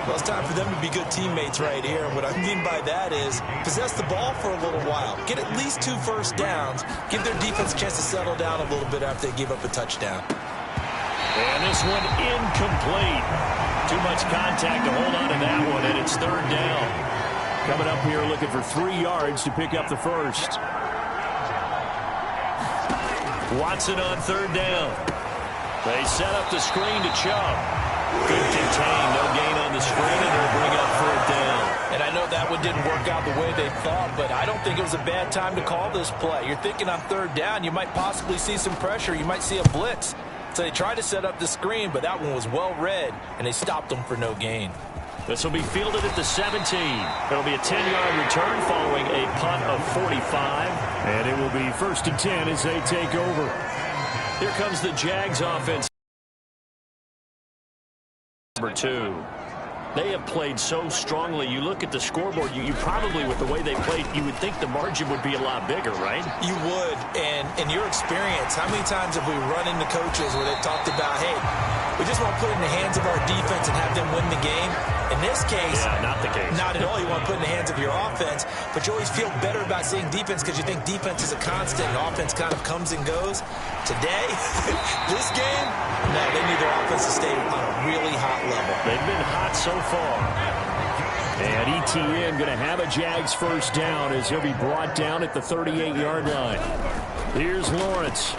Well, it's time for them to be good teammates right here. What I mean by that is possess the ball for a little while. Get at least 2 first downs. Give their defense a chance to settle down a little bit after they give up a touchdown. And this one incomplete. Too much contact to hold on to that one, and it's 3rd down. Coming up here looking for 3 yards to pick up the 1st. Watson on 3rd down. They set up the screen to Chubb. Good contain, no gain on the screen, and they'll bring up 4th didn't work out the way they thought, but I don't think it was a bad time to call this play. You're thinking on third down, you might possibly see some pressure. You might see a blitz. So they tried to set up the screen, but that one was well read, and they stopped them for no gain. This will be fielded at the 17. It'll be a 10-yard return following a punt of 45. And it will be 1st and 10 as they take over. Here comes the Jags offense. Number 2. They have played so strongly. You look at the scoreboard, you probably, with the way they played, you would think the margin would be a lot bigger, right? You would. And in your experience, how many times have we run into coaches where they've talked about, hey, we just want to put it in the hands of our defense and have them win the game? In this case, not the case. Not at all. You want to put it in the hands of your offense, but you always feel better about seeing defense because you think defense is a constant and offense kind of comes and goes. Today, this game, no, they need their offense to stay on a really hot level. They've been hot so far. And ETN going to have a Jags first down as he'll be brought down at the 38-yard line. Here's Lawrence.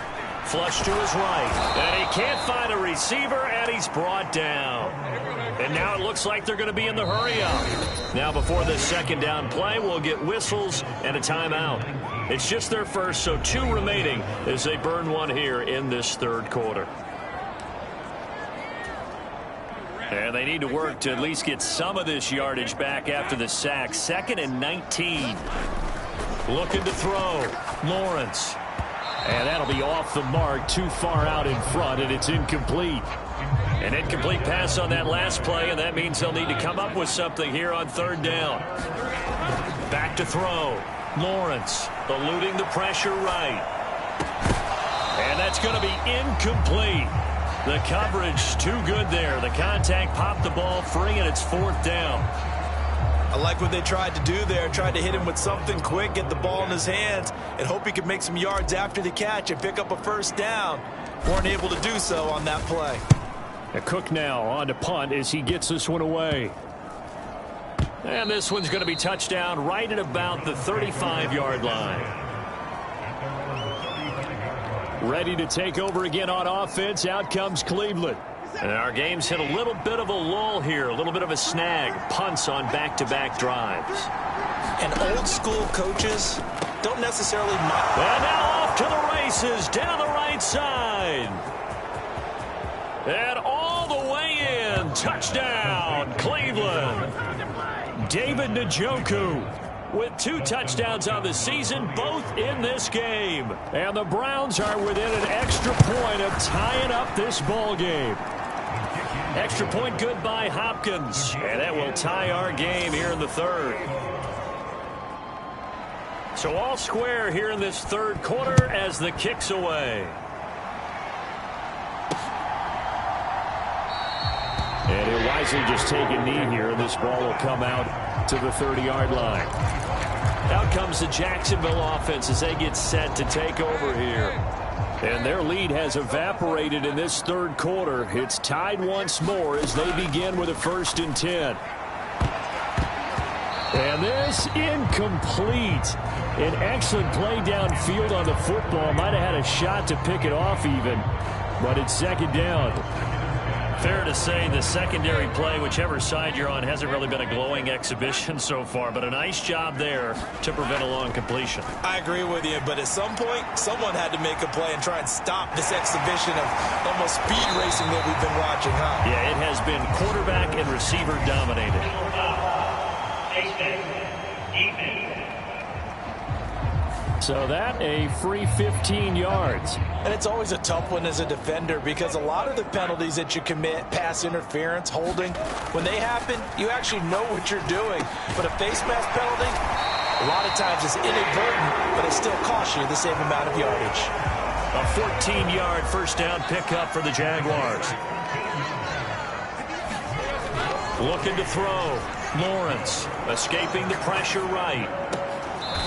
Flush to his right. And he can't find a receiver, and he's brought down. And now it looks like they're going to be in the hurry-up. Now before this second down play, we'll get whistles and a timeout. It's just their first, so 2 remaining as they burn one here in this third quarter. And they need to work to at least get some of this yardage back after the sack. 2nd and 19. Looking to throw. Lawrence. And that'll be off the mark, too far out in front, and it's incomplete. An incomplete pass on that last play, and that means they'll need to come up with something here on third down. Back to throw. Lawrence eluding the pressure right. And that's going to be incomplete. The coverage too good there. The contact popped the ball free, and it's 4th down. I like what they tried to do there. Tried to hit him with something quick, get the ball in his hands, and hope he could make some yards after the catch and pick up a first down. Weren't able to do so on that play. Cook now on to punt as he gets this one away. And this one's going to be touchdown right at about the 35-yard line. Ready to take over again on offense. Out comes Cleveland. And our game's hit a little bit of a lull here, a little bit of a snag. Punts on back-to-back drives. And old-school coaches don't necessarily mind. And now off to the races, down the right side. And all the way in. Touchdown, Cleveland. David Njoku with 2 touchdowns on the season, both in this game. And the Browns are within an extra point of tying up this ball game. Extra point good by Hopkins. And that will tie our game here in the third. So all square here in this third quarter as the kick's away. And he'll wisely just take a knee here, and this ball will come out to the 30-yard line. Out comes the Jacksonville offense as they get set to take over here. And their lead has evaporated in this third quarter. It's tied once more as they begin with a 1st and 10. And this incomplete. An excellent play downfield on the football. Might have had a shot to pick it off even, but it's 2nd down. Fair to say the secondary play, whichever side you're on, hasn't really been a glowing exhibition so far, but a nice job there to prevent a long completion. I agree with you, but at some point, someone had to make a play and try and stop this exhibition of almost speed racing that we've been watching, huh? Yeah, it has been quarterback and receiver dominated. So that a free 15 yards. And it's always a tough one as a defender because a lot of the penalties that you commit, pass interference, holding, when they happen, you actually know what you're doing. But a face mask penalty, a lot of times is inadvertent, but it still costs you the same amount of yardage. A 14-yard first down pickup for the Jaguars. Looking to throw. Lawrence escaping the pressure right.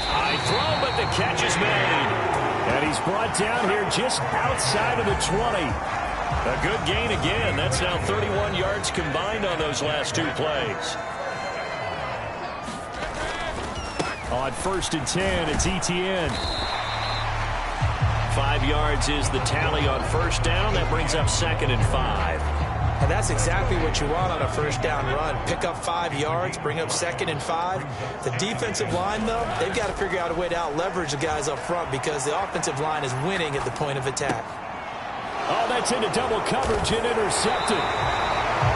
High throw, but the catch is made. And he's brought down here just outside of the 20. A good gain again. That's now 31 yards combined on those last 2 plays. On 1st and 10, it's ETN. 5 yards is the tally on first down. That brings up 2nd and 5. And that's exactly what you want on a first down run. Pick up 5 yards, bring up 2nd and 5. The defensive line, though, they've got to figure out a way to out-leverage the guys up front because the offensive line is winning at the point of attack. Oh, that's into double coverage and intercepted.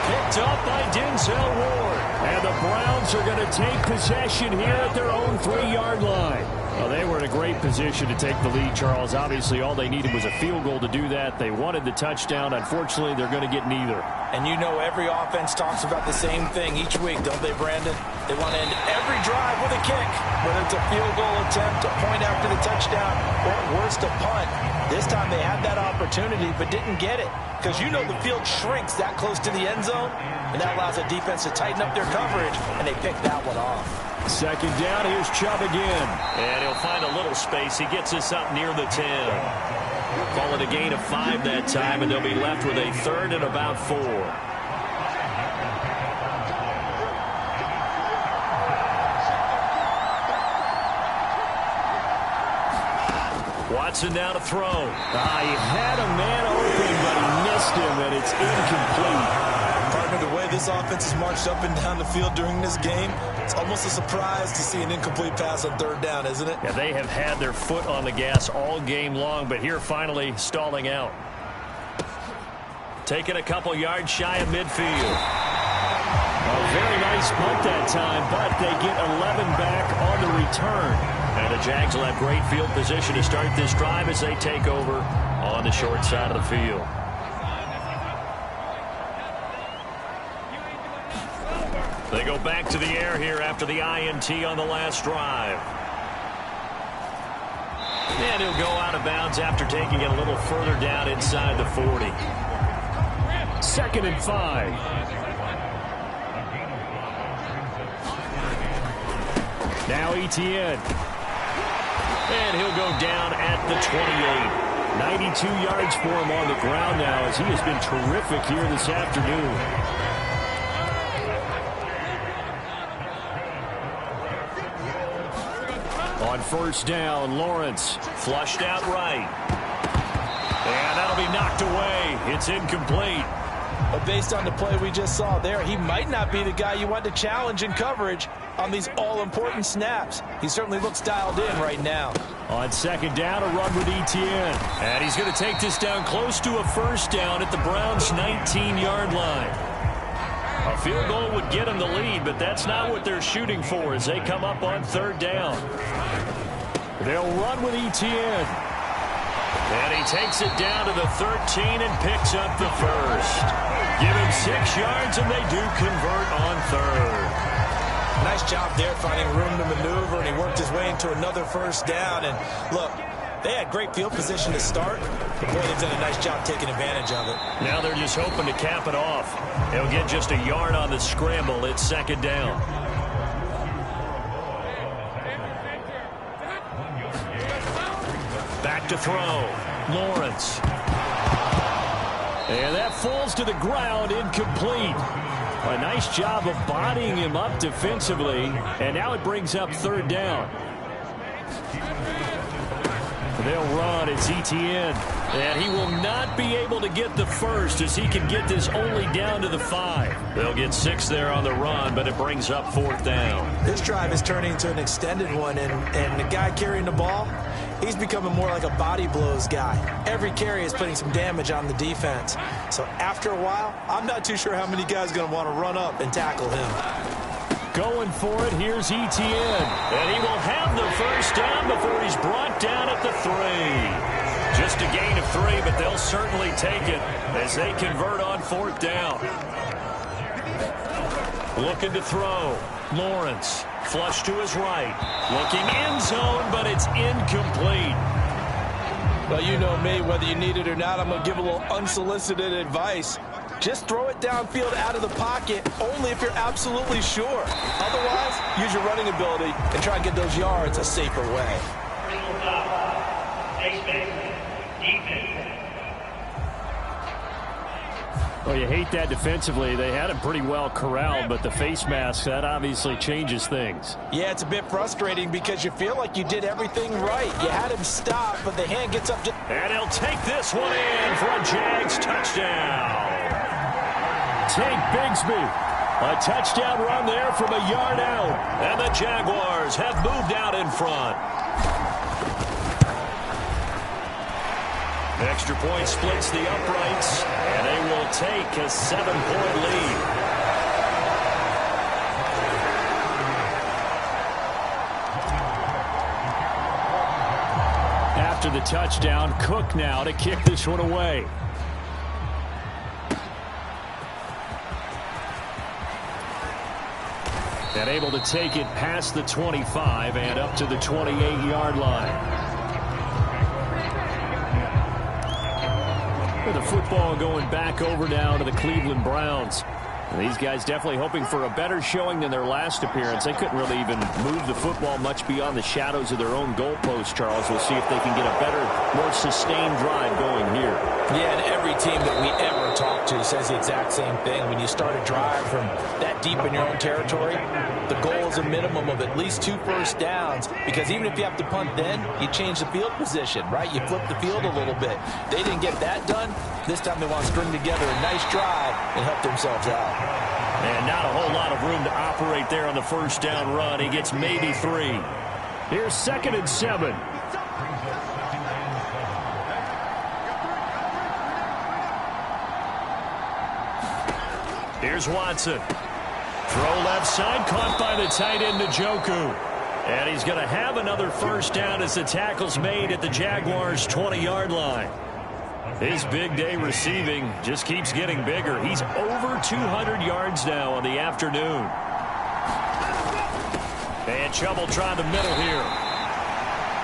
Picked up by Denzel Ward. And the Browns are going to take possession here at their own 3-yard line. Well, they were in a great position to take the lead, Charles. Obviously, all they needed was a field goal to do that. They wanted the touchdown. Unfortunately, they're going to get neither. And you know every offense talks about the same thing each week, don't they, Brandon? They want to end every drive with a kick, whether it's a field goal attempt, a point after the touchdown, or at worst, a punt. This time they had that opportunity but didn't get it because you know the field shrinks that close to the end zone, and that allows the defense to tighten up their coverage, and they picked that one off. 2nd down, here's Chubb again. And he'll find a little space. He gets us up near the 10. Call it a gain of 5 that time, and they'll be left with a 3rd and about 4. Watson now to throw. He had a man open, but he missed him, and it's incomplete. Partner, the way this offense has marched up and down the field during this game, it's almost a surprise to see an incomplete pass on 3rd down, isn't it? Yeah, they have had their foot on the gas all game long, but here finally stalling out. Taking a couple yards shy of midfield. A very nice punt that time, but they get 11 back on the return. And the Jags will have great field position to start this drive as they take over on the short side of the field. They go back to the air here after the INT on the last drive. And he'll go out of bounds after taking it a little further down inside the 40. 2nd and 5. Now Etienne. And he'll go down at the 28. 92 yards for him on the ground now as he has been terrific here this afternoon. On 1st down, Lawrence. Flushed out right. And that'll be knocked away. It's incomplete. But based on the play we just saw there, he might not be the guy you want to challenge in coverage on these all-important snaps. He certainly looks dialed in right now. On 2nd down, a run with Etienne. And he's going to take this down close to a 1st down at the Browns' 19-yard line. A field goal would get them the lead, but that's not what they're shooting for as they come up on 3rd down. They'll run with Etienne. And he takes it down to the 13 and picks up the 1st. Give him 6 yards, and they do convert on 3rd. Nice job there finding room to maneuver, and he worked his way into another 1st down. And look, they had great field position to start, but boy, they've done a nice job taking advantage of it. Now they're just hoping to cap it off. They'll get just a yard on the scramble. It's 2nd down. Back to throw. Lawrence. And that falls to the ground, incomplete. A nice job of bodying him up defensively, and now it brings up 3rd down. They'll run. It's Etienne. And he will not be able to get the 1st as he can get this only down to the 5. They'll get 6 there on the run, but it brings up 4th down. This drive is turning into an extended one, and the guy carrying the ball, he's becoming more like a body blows guy. Every carry is putting some damage on the defense. So after a while, I'm not too sure how many guys are going to want to run up and tackle him. Going for it, here's Etienne. And he will have the 1st down before he's brought down at the 3. Just a gain of 3, but they'll certainly take it as they convert on 4th down. Looking to throw. Lawrence. Flush to his right. Looking end zone, but it's incomplete. Well, you know me, whether you need it or not, I'm going to give a little unsolicited advice. Just throw it downfield out of the pocket only if you're absolutely sure. Otherwise, use your running ability and try and get those yards a safer way. Well, you hate that defensively. They had him pretty well corralled, but the face mask, that obviously changes things. Yeah, it's a bit frustrating because you feel like you did everything right. You had him stop, but the hand gets up. And he'll take this one in for a Jags touchdown. take Bigsby. A touchdown run there from a yard out. And the Jaguars have moved out in front. Extra point splits the uprights, and they will take a 7-point lead. After the touchdown, Cook now to kick this one away. And able to take it past the 25 and up to the 28-yard line. The football going back over now to the Cleveland Browns. And these guys definitely hoping for a better showing than their last appearance. They couldn't really even move the football much beyond the shadows of their own goalpost, Charles. We'll see if they can get a better, more sustained drive going here. Yeah, and every team that we ever talk to says the exact same thing. When you start a drive from that deep in your own territory, the goal is a minimum of at least 2 first downs, because even if you have to punt then, you change the field position, right? You flip the field a little bit. They didn't get that done. This time they want to string together a nice drive and help themselves out. And not a whole lot of room to operate there on the first down run. He gets maybe 3. Here's 2nd and 7. Here's Watson. Throw left side, caught by the tight end Njoku. And he's going to have another first down as the tackle's made at the Jaguars' 20-yard line. His big day receiving just keeps getting bigger. He's over 200 yards now on the afternoon. And Chubb will try the middle here.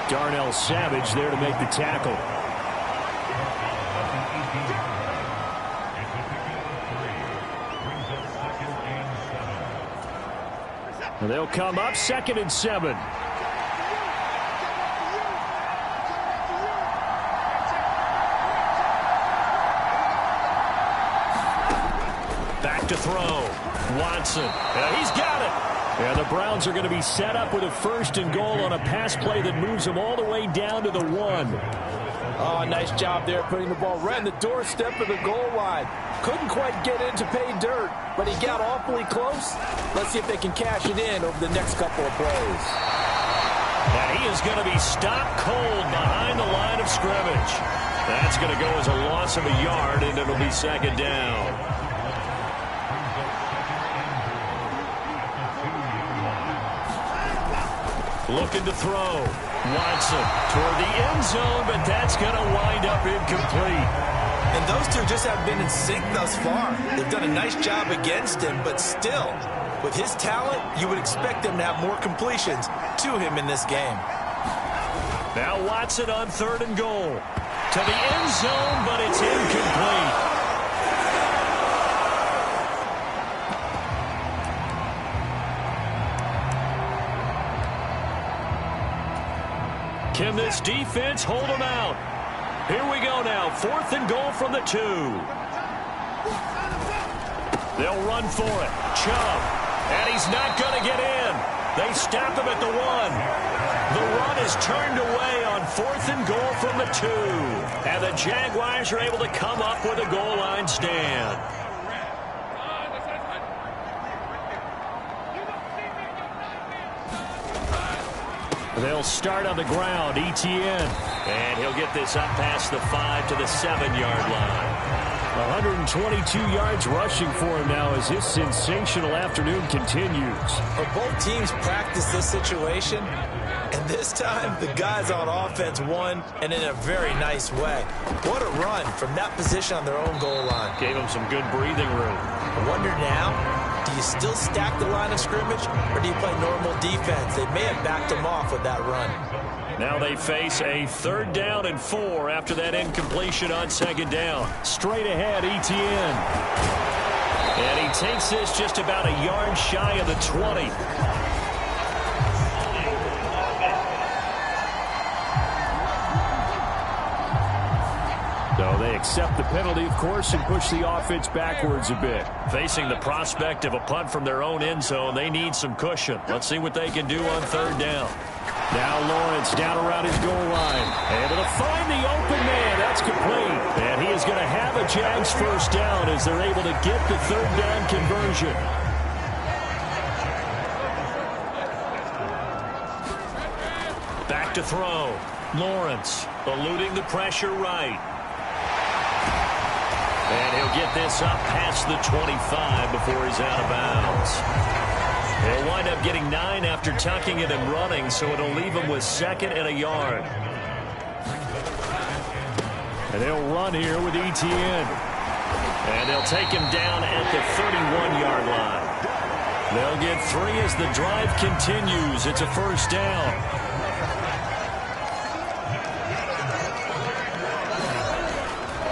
Darnell Savage there to make the tackle. And they'll come up 2nd and 7. To throw. Watson. He's got it. And the Browns are going to be set up with a 1st and goal on a pass play that moves them all the way down to the 1. Oh, nice job there putting the ball right in the doorstep of the goal line. Couldn't quite get in to pay dirt, but he got awfully close. Let's see if they can cash it in over the next couple of plays. And he is going to be stopped cold behind the line of scrimmage. That's going to go as a loss of a yard, and it'll be 2nd down. Looking to throw. Watson toward the end zone, but that's going to wind up incomplete. And those two just have been in sync thus far. They've done a nice job against him, but still, with his talent, you would expect him to have more completions to him in this game. Now Watson on 3rd and goal. To the end zone, but it's incomplete. Can this defense hold them out? Here we go now. 4th and goal from the 2. They'll run for it. Chubb. And he's not going to get in. They stop him at the 1. The run is turned away on 4th and goal from the 2. And the Jaguars are able to come up with a goal line stand. They'll start on the ground. Etienne. And he'll get this up past the 5 to the 7-yard line. 122 yards rushing for him now as his sensational afternoon continues. But both teams practice this situation, and this time the guys on offense won, and in a very nice way. What a run from that position on their own goal line. Gave them some good breathing room. I wonder now, do you still stack the line of scrimmage, or do you play normal defense? They may have backed them off with that run. Now they face a 3rd down and 4 after that incompletion on 2nd down. Straight ahead, Etienne. And he takes this just about a yard shy of the 20. So they accept the penalty, of course, and push the offense backwards a bit. Facing the prospect of a punt from their own end zone, they need some cushion. Let's see what they can do on 3rd down. Now Lawrence down around his goal line. Able to find the open man. That's complete. And he is going to have a Jags first down as they're able to get the third down conversion. Back to throw. Lawrence eluding the pressure right. And he'll get this up past the 25 before he's out of bounds. He'll wind up getting 9 after tucking it and running, so it'll leave him with 2nd and a yard. And they'll run here with Etienne. And they'll take him down at the 31-yard line. They'll get 3 as the drive continues. It's a first down.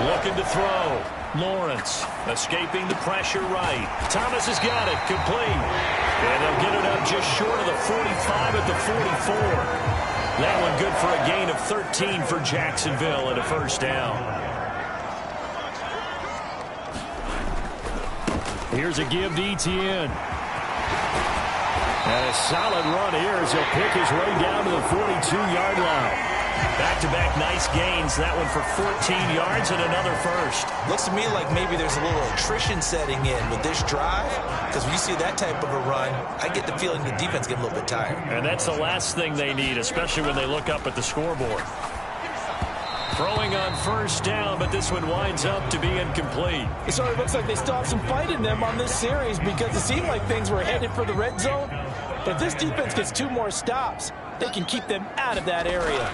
Looking to throw. Lawrence escaping the pressure right. Thomas has got it. Complete. And they'll get it up just short of the 45 at the 44. That one good for a gain of 13 for Jacksonville and a first down. Here's a give to Etienne. And a solid run here as he'll pick his way down to the 42-yard line. Back-to-back nice gains. That one for 14 yards and another first. Looks to me like maybe there's a little attrition setting in with this drive, because when you see that type of a run, I get the feeling the defense gets a little bit tired. And that's the last thing they need, especially when they look up at the scoreboard. Throwing on first down, but this one winds up to be incomplete. It sort of looks like they still have some fight in them on this series, because it seemed like things were headed for the red zone. But if this defense gets 2 more stops, they can keep them out of that area.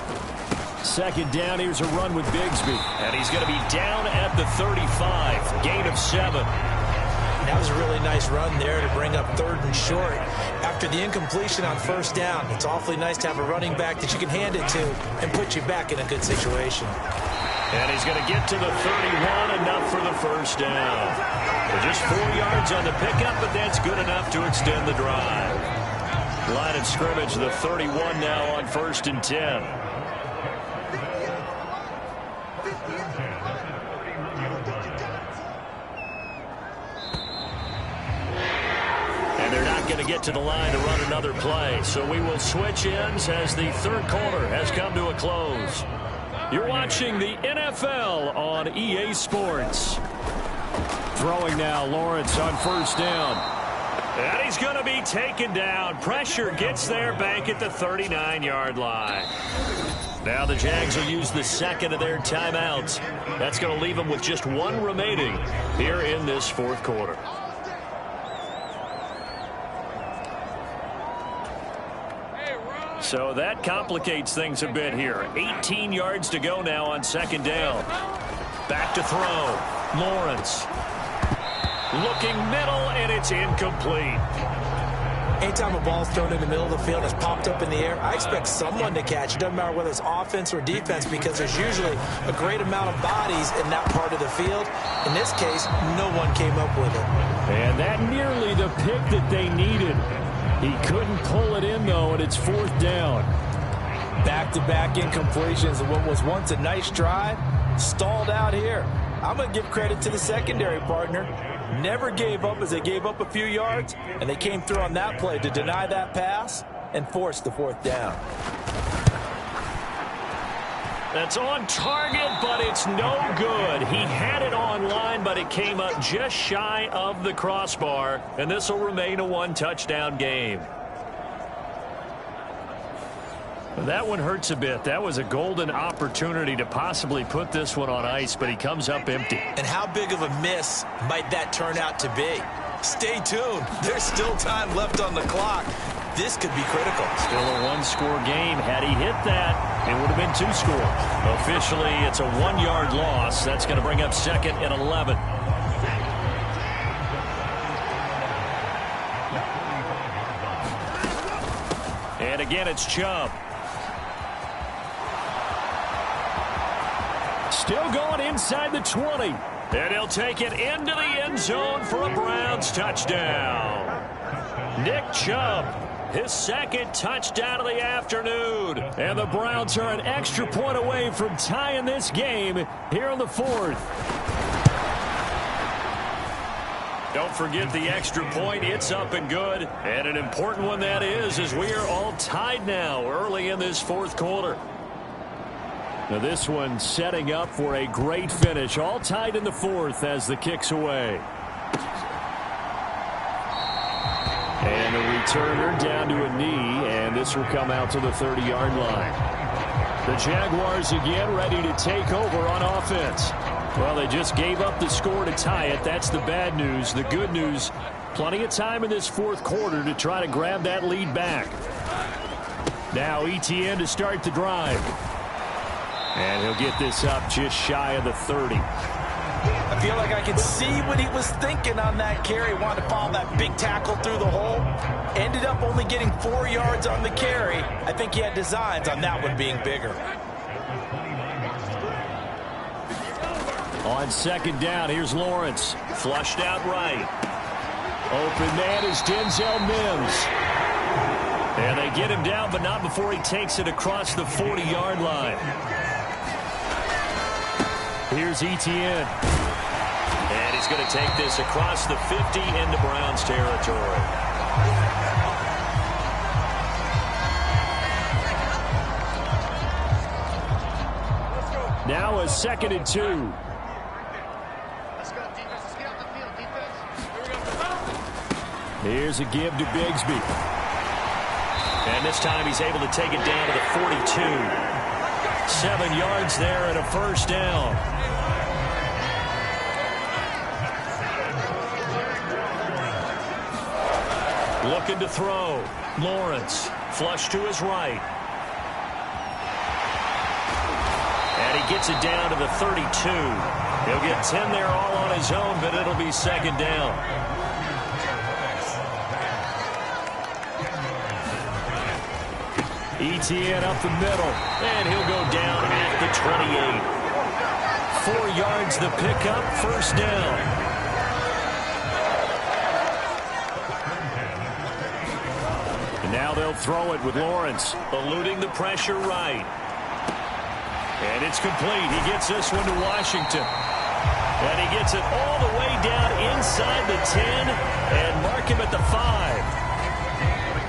2nd down, here's a run with Bigsby. And he's going to be down at the 35. Gain of 7. That was a really nice run there to bring up 3rd and short. After the incompletion on first down, it's awfully nice to have a running back that you can hand it to and put you back in a good situation. And he's going to get to the 31, enough for the first down. Just 4 yards on the pickup, but that's good enough to extend the drive. Line of scrimmage, the 31 now on 1st and 10. And they're not going to get to the line to run another play, so we will switch ends as the 3rd quarter has come to a close. You're watching the NFL on EA Sports. Throwing now, Lawrence on first down. And he's going to be taken down. Pressure gets there back at the 39-yard line. Now the Jags will use the 2nd of their timeouts. That's going to leave them with just 1 remaining here in this 4th quarter. So that complicates things a bit here. 18 yards to go now on 2nd down. Back to throw. Lawrence. Looking middle, and it's incomplete. Anytime a ball's thrown in the middle of the field, it's popped up in the air, I expect someone to catch. It doesn't matter whether it's offense or defense, because there's usually a great amount of bodies in that part of the field. In this case, no one came up with it. And that nearly the pick that they needed. He couldn't pull it in, though, and it's 4th down. Back-to-back incompletions of what was once a nice drive, stalled out here. I'm going to give credit to the secondary partner. Never gave up as they gave up a few yards, and they came through on that play to deny that pass and force the 4th down. That's on target, but it's no good. He had it on line, but it came up just shy of the crossbar, and this will remain a 1-touchdown game. That one hurts a bit. That was a golden opportunity to possibly put this one on ice, but he comes up empty. And how big of a miss might that turn out to be? Stay tuned. There's still time left on the clock. This could be critical. Still a 1-score game. Had he hit that, it would have been 2 scores. Officially, it's a 1-yard loss. That's going to bring up 2nd and 11. And again, it's Chubb. Still going inside the 20. And he'll take it into the end zone for a Browns touchdown. Nick Chubb, his 2nd touchdown of the afternoon. And the Browns are an extra point away from tying this game here in the 4th. Don't forget the extra point. It's up and good. And an important one that is, as we are all tied now early in this 4th quarter. Now this one setting up for a great finish. All tied in the fourth as the kick's away. And a returner down to a knee, and this will come out to the 30-yard line. The Jaguars again ready to take over on offense. Well, they just gave up the score to tie it. That's the bad news. The good news, plenty of time in this fourth quarter to try to grab that lead back. Now ETN to start the drive. And he'll get this up just shy of the 30. I feel like I can see what he was thinking on that carry. Wanted to follow that big tackle through the hole. Ended up only getting 4 yards on the carry. I think he had designs on that one being bigger. On second down, here's Lawrence. Flushed out right. Open man is Denzel Mims. And they get him down, but not before he takes it across the 40-yard line. Here's ETN. And he's going to take this across the 50 into Browns territory. Now a 2nd and 2. Here's a give to Bigsby. And this time he's able to take it down to the 42. 7 yards there and a first down. Looking to throw. Lawrence. Flush to his right. And he gets it down to the 32. He'll get 10 there all on his own, but it'll be second down. ETN up the middle, and he'll go down at the 28. 4 yards the pickup, first down. And now they'll throw it with Lawrence, eluding the pressure right. And it's complete. He gets this one to Washington. And he gets it all the way down inside the 10 and mark him at the 5.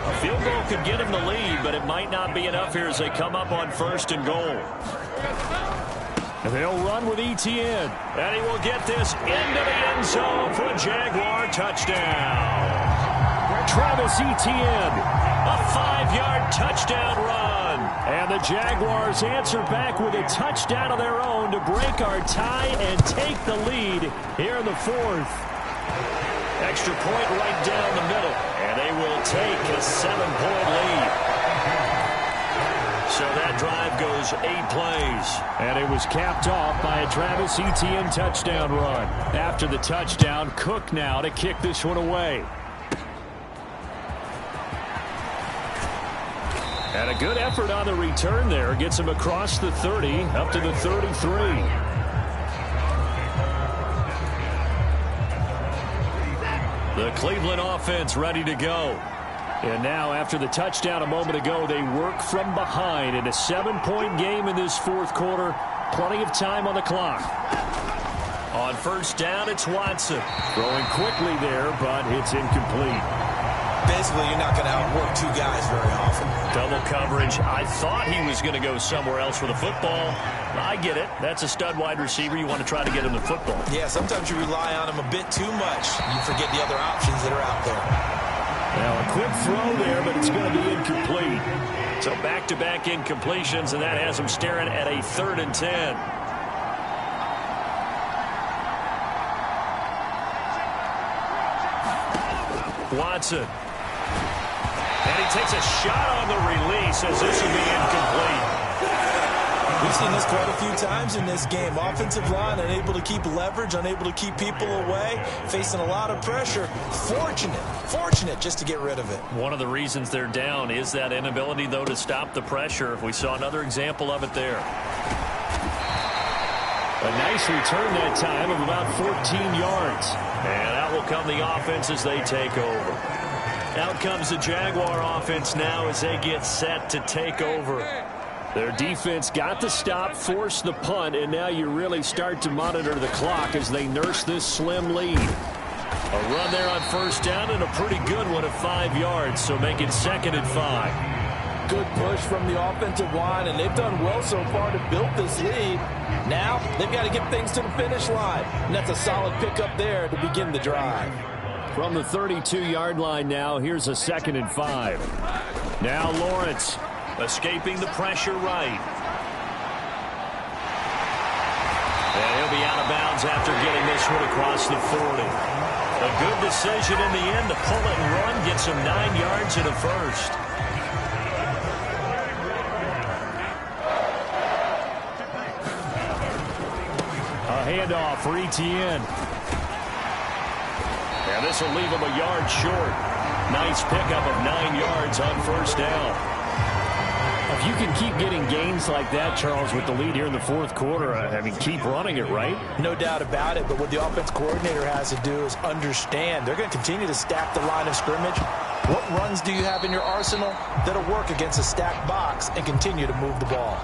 A field goal could get him the lead, but it might not be enough here as they come up on 1st and goal. And they'll run with ETN. And he will get this into the end zone for a Jaguar touchdown. Travis Etienne, a 5-yard touchdown run. And the Jaguars answer back with a touchdown of their own to break our tie and take the lead here in the fourth. Extra point right down the middle, and they will take a 7-point lead. So that drive goes 8 plays. And it was capped off by a Travis Etienne touchdown run. After the touchdown, Cook now to kick this one away. And a good effort on the return there. Gets him across the 30, up to the 33. The Cleveland offense ready to go. And now, after the touchdown a moment ago, they work from behind in a 7-point game in this fourth quarter. Plenty of time on the clock. On first down, it's Watson. Throwing quickly there, but it's incomplete. Basically, you're not going to outwork 2 guys very often. Double coverage. I thought he was going to go somewhere else with the football. I get it. That's a stud wide receiver. You want to try to get him the football. Yeah, sometimes you rely on him a bit too much. You forget the other options that are out there. Now, a quick throw there, but it's going to be incomplete. So back-to-back incompletions, and that has him staring at a 3rd and 10. Watson. And he takes a shot on the release as this will be incomplete. We've seen this quite a few times in this game. Offensive line unable to keep leverage, unable to keep people away, facing a lot of pressure. Fortunate just to get rid of it. One of the reasons they're down is that inability, though, to stop the pressure. We saw another example of it there. A nice return that time of about 14 yards. And out will come the offense as they take over. Out comes the Jaguar offense now as they get set to take over. Their defense got the stop, forced the punt, and now you really start to monitor the clock as they nurse this slim lead. A run there on first down and a pretty good one of 5 yards, so make it 2nd and 5. good push from the offensive line, and they've done well so far to build this lead. Now they've got to get things to the finish line, and that's a solid pickup there to begin the drive. From the 32-yard line now, here's a 2nd and 5. Now Lawrence escaping the pressure right. And he'll be out of bounds after getting this one across the 40. A good decision in the end to pull it and run, gets him 9 yards and a first. A handoff for Etienne. And this will leave him a yard short. Nice pickup of 9 yards on first down. If you can keep getting gains like that, Charles, with the lead here in the 4th quarter, I mean, keep running it, right? No doubt about it, but what the offense coordinator has to do is understand they're going to continue to stack the line of scrimmage. What runs do you have in your arsenal that'll work against a stacked box and continue to move the ball?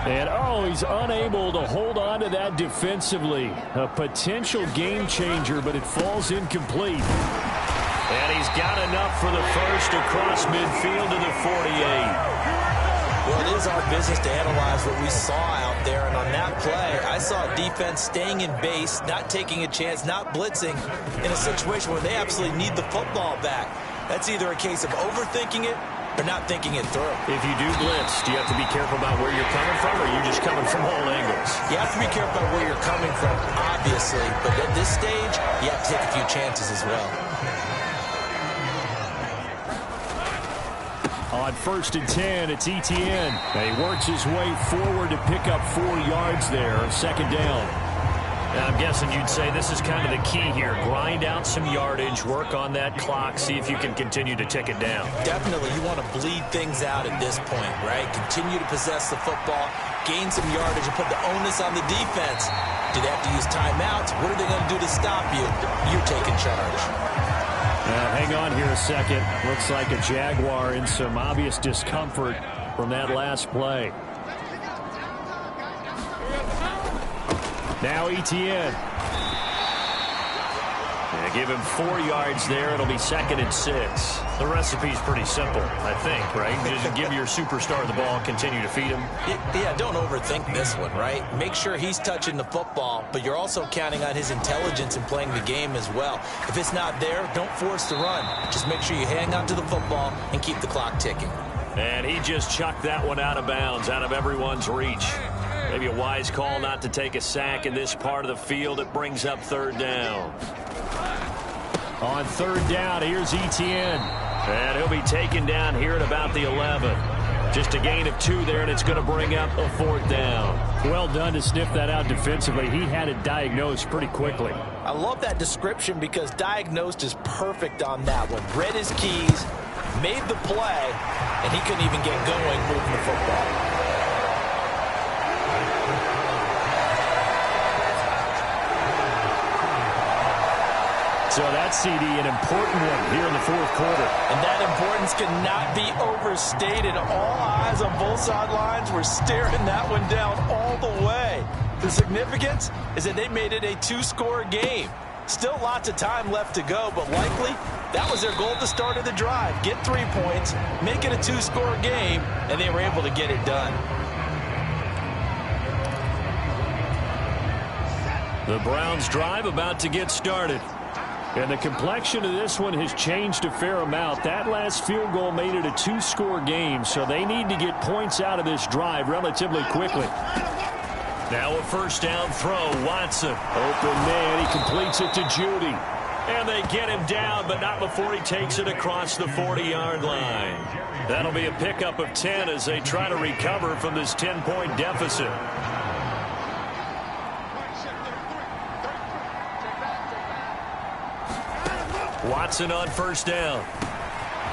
And, oh, he's unable to hold on to that defensively. A potential game changer, but it falls incomplete. And he's got enough for the first across midfield to the 48. Well, it is our business to analyze what we saw out there, and on that play, I saw a defense staying in base, not taking a chance, not blitzing, in a situation where they absolutely need the football back. That's either a case of overthinking it or not thinking it through. If you do blitz, do you have to be careful about where you're coming from, or are you just coming from all angles? You have to be careful about where you're coming from, obviously, but at this stage, you have to take a few chances as well. On 1st and 10, it's Etienne. And he works his way forward to pick up 4 yards there. 2nd down. Now, I'm guessing you'd say this is kind of the key here. Grind out some yardage, work on that clock, see if you can continue to tick it down. Definitely, you want to bleed things out at this point, right? Continue to possess the football, gain some yardage, and put the onus on the defense. Do they have to use timeouts? What are they going to do to stop you? You're taking charge. Now, hang on here a second. Looks like a Jaguar in some obvious discomfort from that last play. Now Etienne. Yeah, give him 4 yards there. It'll be 2nd and 6. The recipe's pretty simple, I think, right? Just give your superstar the ball, continue to feed him. Yeah, don't overthink this one, right? Make sure he's touching the football, but you're also counting on his intelligence in playing the game as well. If it's not there, don't force the run. Just make sure you hang on to the football and keep the clock ticking. And he just chucked that one out of bounds, out of everyone's reach. Maybe a wise call not to take a sack in this part of the field. It brings up 3rd down. On 3rd down, here's Etienne. And he'll be taken down here at about the 11. Just a gain of 2 there, and it's going to bring up a 4th down. Well done to sniff that out defensively. He had it diagnosed pretty quickly. I love that description because diagnosed is perfect on that one. Read his keys, made the play, and he couldn't even get going moving the football. So that CD, an important one here in the 4th quarter. And that importance cannot be overstated. All eyes on both sidelines were staring that one down all the way. The significance is that they made it a 2-score game. Still lots of time left to go, but likely that was their goal at the start of the drive. Get 3 points, make it a 2-score game, and they were able to get it done. The Browns' drive about to get started. And the complexion of this one has changed a fair amount. That last field goal made it a 2-score game, so they need to get points out of this drive relatively quickly. Now a 1st down throw, Watson. Open man, he completes it to Judy. And they get him down, but not before he takes it across the 40-yard line. That'll be a pickup of 10 as they try to recover from this 10-point deficit. Watson on 1st down.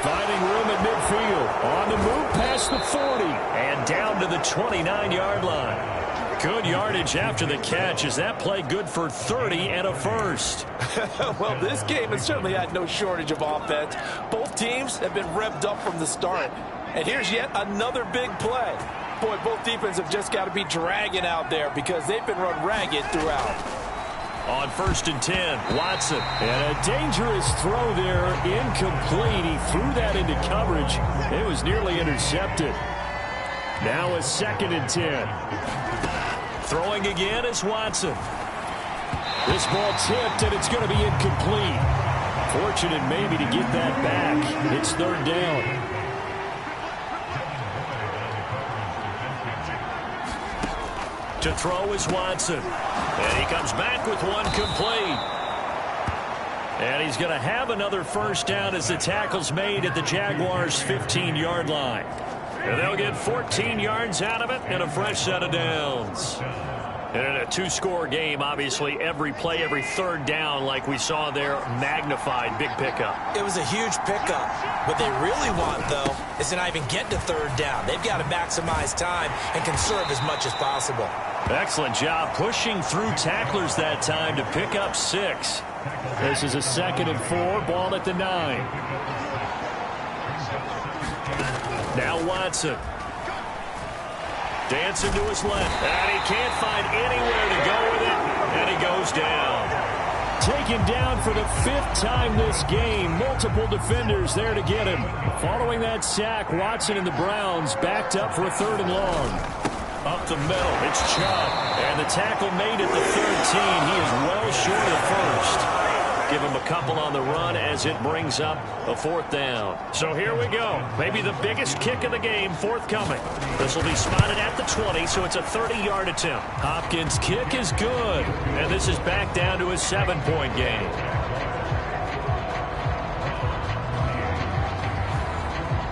Finding room at midfield. On the move past the 40. And down to the 29-yard line. Good yardage after the catch. Is that play good for 30 and a first? Well, this game has certainly had no shortage of offense. Both teams have been revved up from the start. And here's yet another big play. Boy, both defenses have just got to be dragging out there because they've been run ragged throughout. On 1st and 10, Watson. And a dangerous throw there, incomplete. He threw that into coverage. It was nearly intercepted. Now a 2nd and 10. Throwing again is Watson. This ball tipped, and it's going to be incomplete. Fortunate maybe to get that back. It's 3rd down. To throw is Watson. And he comes back with one complete. And he's going to have another 1st down as the tackle's made at the Jaguars' 15-yard line. And they'll get 14 yards out of it and a fresh set of downs. And in a 2-score game, obviously, every play, every 3rd down, like we saw there, magnified. Big pickup. It was a huge pickup. What they really want, though, is to not even get to 3rd down. They've got to maximize time and conserve as much as possible. Excellent job pushing through tacklers that time to pick up 6. This is a 2nd and 4, ball at the 9. Now Watson. Dancing to his left. And he can't find anywhere to go with it. And he goes down. Taken down for the 5th time this game. Multiple defenders there to get him. Following that sack, Watson and the Browns backed up for a 3rd and long. Up the middle, it's Chubb. And the tackle made at the 13. He is well short of 1st. Give him a couple on the run as it brings up a 4th down. So here we go. Maybe the biggest kick of the game forthcoming. This will be spotted at the 20, so it's a 30-yard attempt. Hopkins' kick is good. And this is back down to a 7-point game.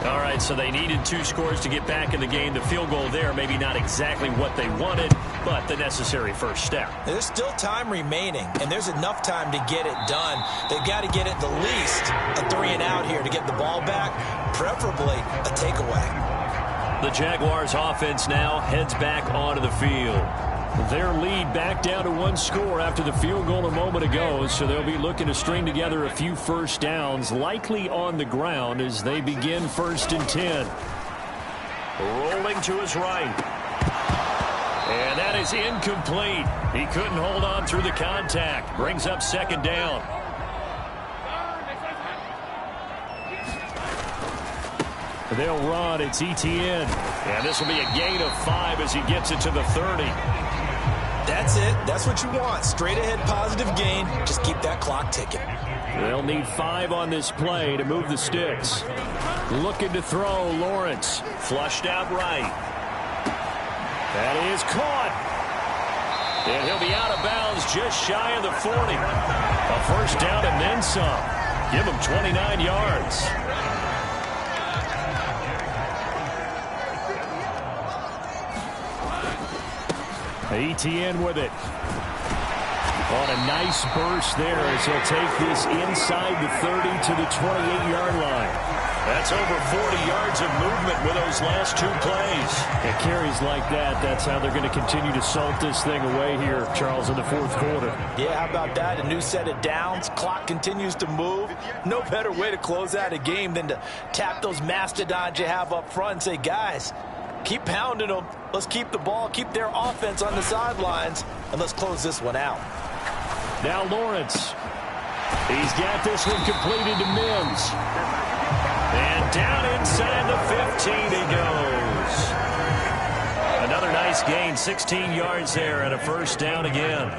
All right, so they needed 2 scores to get back in the game. The field goal there, maybe not exactly what they wanted, but the necessary first step. There's still time remaining, and there's enough time to get it done. They've got to get at the least a 3-and-out here to get the ball back, preferably a takeaway. The Jaguars offense now heads back onto the field. Their lead back down to 1 score after the field goal a moment ago, so they'll be looking to string together a few 1st downs, likely on the ground as they begin 1st and 10. Rolling to his right. And that is incomplete. He couldn't hold on through the contact. Brings up 2nd down. They'll run. It's Etienne. And this will be a gain of 5 as he gets it to the 30. That's it. That's what you want. Straight ahead positive gain. Just keep that clock ticking. They'll need 5 on this play to move the sticks. Looking to throw, Lawrence. Flushed out right. That is caught. And he'll be out of bounds just shy of the 40. A 1st down and then some. Give him 29 yards. Etienne with it. On a nice burst there as he'll take this inside the 30 to the 28-yard line. That's over 40 yards of movement with those last 2 plays. And carries like that, that's how they're going to continue to salt this thing away here, Charles, in the 4th quarter. Yeah, how about that? A new set of downs. Clock continues to move. No better way to close out a game than to tap those mastodons you have up front and say, guys, keep pounding them. Let's keep the ball, keep their offense on the sidelines, and let's close this one out. Now Lawrence. He's got this one completed to Mims. And down inside the 15 he goes. Another nice gain, 16 yards there and a 1st down again.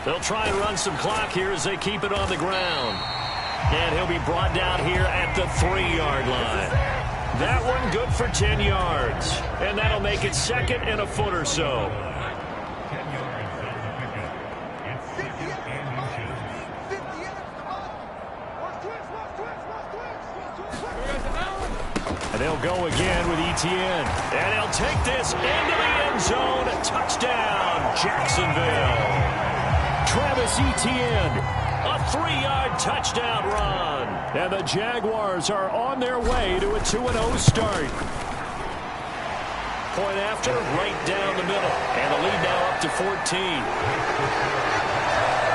They'll try and run some clock here as they keep it on the ground. And he'll be brought down here at the 3-yard line. That one good for 10 yards. And that'll make it 2nd and a foot or so. And they'll go again with Etienne. And he'll take this into the end zone. Touchdown, Jacksonville. Travis Etienne. A 3-yard touchdown run. And the Jaguars are on their way to a 2-0 start. Point after, right down the middle. And the lead now up to 14.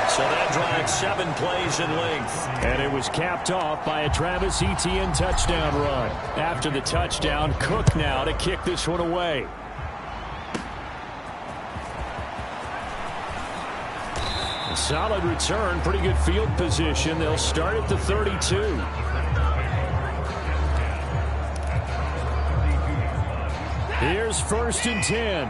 So that drive 7 plays in length. And it was capped off by a Travis Etienne touchdown run. After the touchdown, Cook now to kick this one away. Solid return, pretty good field position. They'll start at the 32. Here's 1st and 10.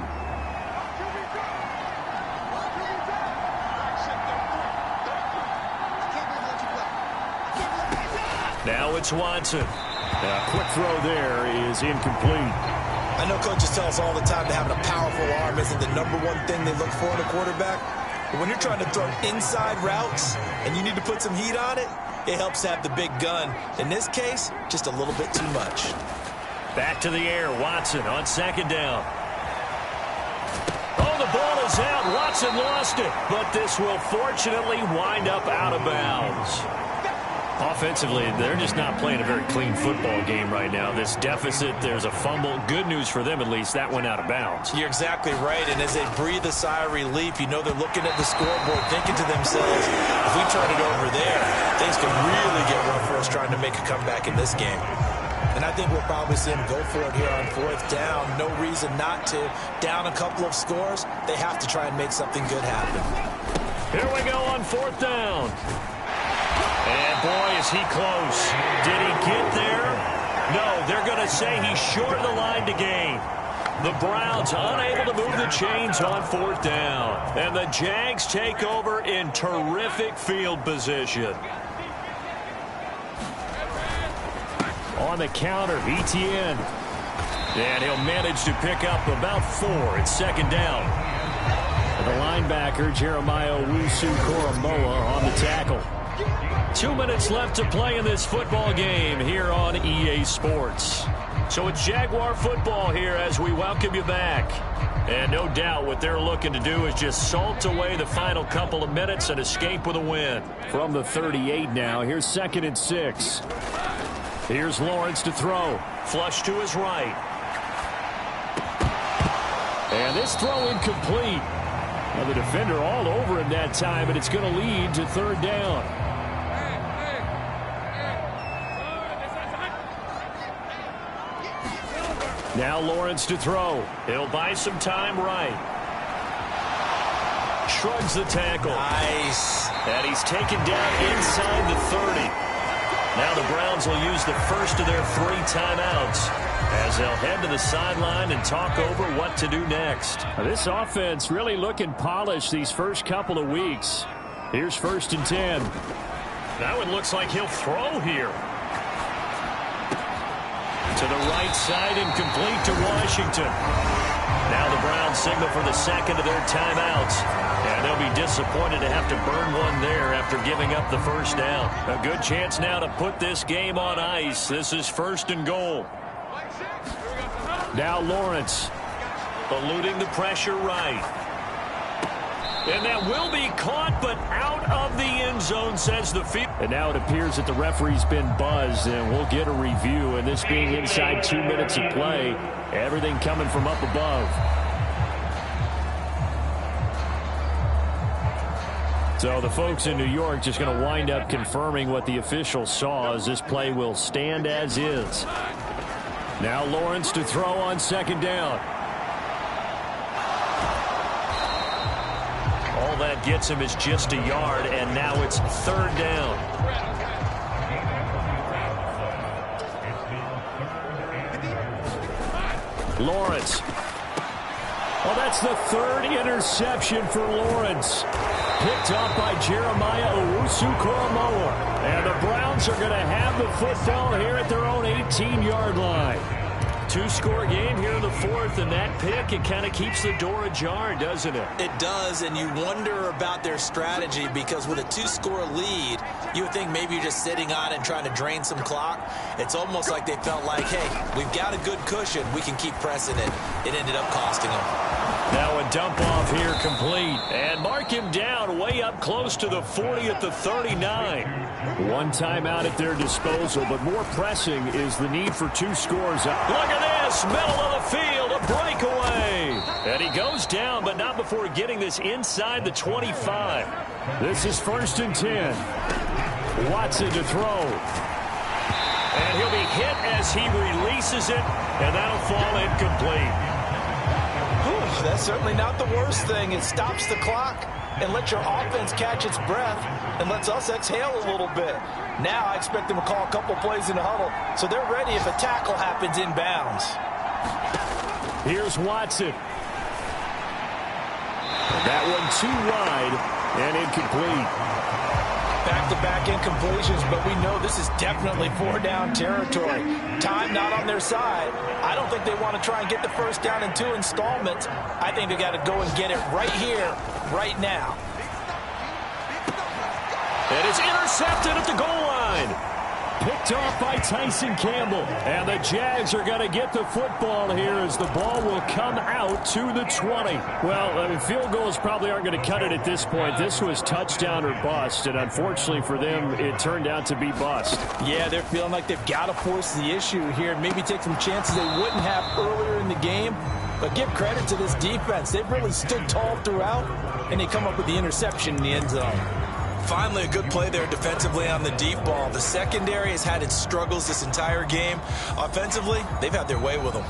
Now it's Watson. A quick throw there is incomplete. I know coaches tell us all the time that having a powerful arm isn't the #1 thing they look for in a quarterback. But when you're trying to throw inside routes and you need to put some heat on it, it helps have the big gun. In this case, just a little bit too much. Back to the air, Watson on 2nd down. Oh, the ball is out. Watson lost it, but this will fortunately wind up out of bounds. Offensively, they're just not playing a very clean football game right now. This deficit, there's a fumble. Good news for them, at least. That went out of bounds. You're exactly right, and as they breathe a sigh of relief, you know they're looking at the scoreboard, thinking to themselves, if we turn it over there, things can really get rough for us trying to make a comeback in this game. And I think we'll probably see them go for it here on 4th down. No reason not to. Down a couple of scores, they have to try and make something good happen. Here we go on 4th down. And boy, is he close. Did he get there? No, they're going to say he's short of the line to gain. The Browns unable to move the chains on 4th down. And the Jags take over in terrific field position. On the counter, ETN. And he'll manage to pick up about 4 at 2nd down. And the linebacker, Jeremiah Owusu-Koramoah, on the tackle. 2 minutes left to play in this football game here on EA Sports. So it's Jaguar football here as we welcome you back. And no doubt what they're looking to do is just salt away the final couple of minutes and escape with a win. From the 38 now, here's 2nd and 6. Here's Lawrence to throw. Flush to his right. And this throw incomplete. Now the defender all over him that time, and it's going to lead to 3rd down. Now Lawrence to throw. He'll buy some time right. Shrugs the tackle. Nice. And he's taken down inside the 30. Now the Browns will use the first of their 3 timeouts as they'll head to the sideline and talk over what to do next. This offense really looking polished these first couple of weeks. Here's 1st and 10. That one looks like he'll throw here. To the right side and complete to Washington. Now the Browns signal for the 2nd of their timeouts. And they'll be disappointed to have to burn one there after giving up the 1st down. A good chance now to put this game on ice. This is 1st and goal. Now Lawrence. Eluding the pressure right. And that will be caught, but out of the end zone, says the field. And now it appears that the referee's been buzzed, and we'll get a review. And this being inside 2 minutes of play, everything coming from up above. So the folks in New York just going to wind up confirming what the officials saw, as this play will stand as is. Now Lawrence to throw on 2nd down. All that gets him is just a yard, and now it's 3rd down. Lawrence. Well, that's the 3rd interception for Lawrence. Picked up by Jeremiah Owusu-Koramoah. And the Browns are going to have the football here at their own 18-yard line. 2-score game here in the 4th, and that pick, it kind of keeps the door ajar, doesn't it? It does, and you wonder about their strategy, because with a 2-score lead, you would think maybe you're just sitting on it and trying to drain some clock. It's almost like they felt like, hey, we've got a good cushion. We can keep pressing it. It ended up costing them. Now a dump off here complete. And mark him down way up close to the 40 at the 39. One timeout at their disposal, but more pressing is the need for 2 scores. Look at this, middle of the field, a breakaway. And he goes down, but not before getting this inside the 25. This is 1st and 10. Watson to throw. And he'll be hit as he releases it, and that'll fall incomplete. That's certainly not the worst thing. It stops the clock, and let your offense catch its breath and lets us exhale a little bit. Now I expect them to call a couple plays in the huddle, so they're ready if a tackle happens inbounds. Here's Watson. That one too wide and incomplete. Back-to-back incompletions, but we know this is definitely four-down territory. Time not on their side. I don't think they want to try and get the first down in 2 installments. I think they got to go and get it right here, right now. And it's intercepted at the goal line. Picked off by Tyson Campbell. And the Jags are going to get the football here as the ball will come out to the 20. Well, field goals probably aren't going to cut it at this point. This was touchdown or bust, and unfortunately for them, it turned out to be bust. Yeah, they're feeling like they've got to force the issue here and maybe take some chances they wouldn't have earlier in the game. But give credit to this defense. They've really stood tall throughout, and they come up with the interception in the end zone. Finally, a good play there defensively on the deep ball. The secondary has had its struggles this entire game. Offensively, they've had their way with them.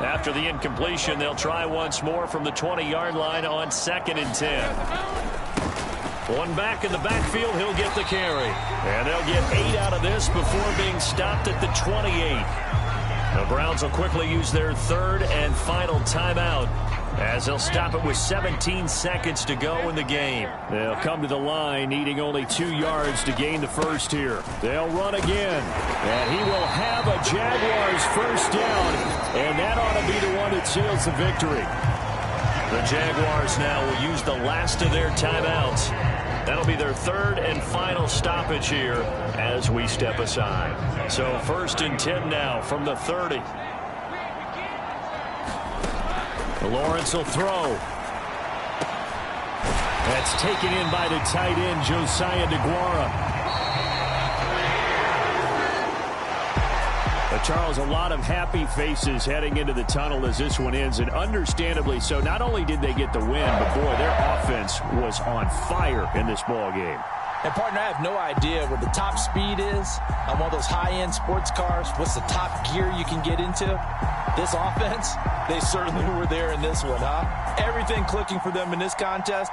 After the incompletion, they'll try once more from the 20-yard line on 2nd and 10. One back in the backfield, he'll get the carry. And they'll get 8 out of this before being stopped at the 28. The Browns will quickly use their 3rd and final timeout, as they'll stop it with 17 seconds to go in the game. They'll come to the line needing only 2 yards to gain the first here. They'll run again. And he will have a Jaguars first down. And that ought to be the one that seals the victory. The Jaguars now will use the last of their timeouts. That'll be their 3rd and final stoppage here as we step aside. So 1st and 10 now from the 30. Lawrence will throw. That's taken in by the tight end, Josiah DeGuara. But Charles, a lot of happy faces heading into the tunnel as this one ends, and understandably so. Not only did they get the win, but boy, their offense was on fire in this ball game. And, partner, I have no idea what the top speed is on one of those high-end sports cars. What's the top gear you can get into? This offense, they certainly were there in this one, huh? Everything clicking for them in this contest.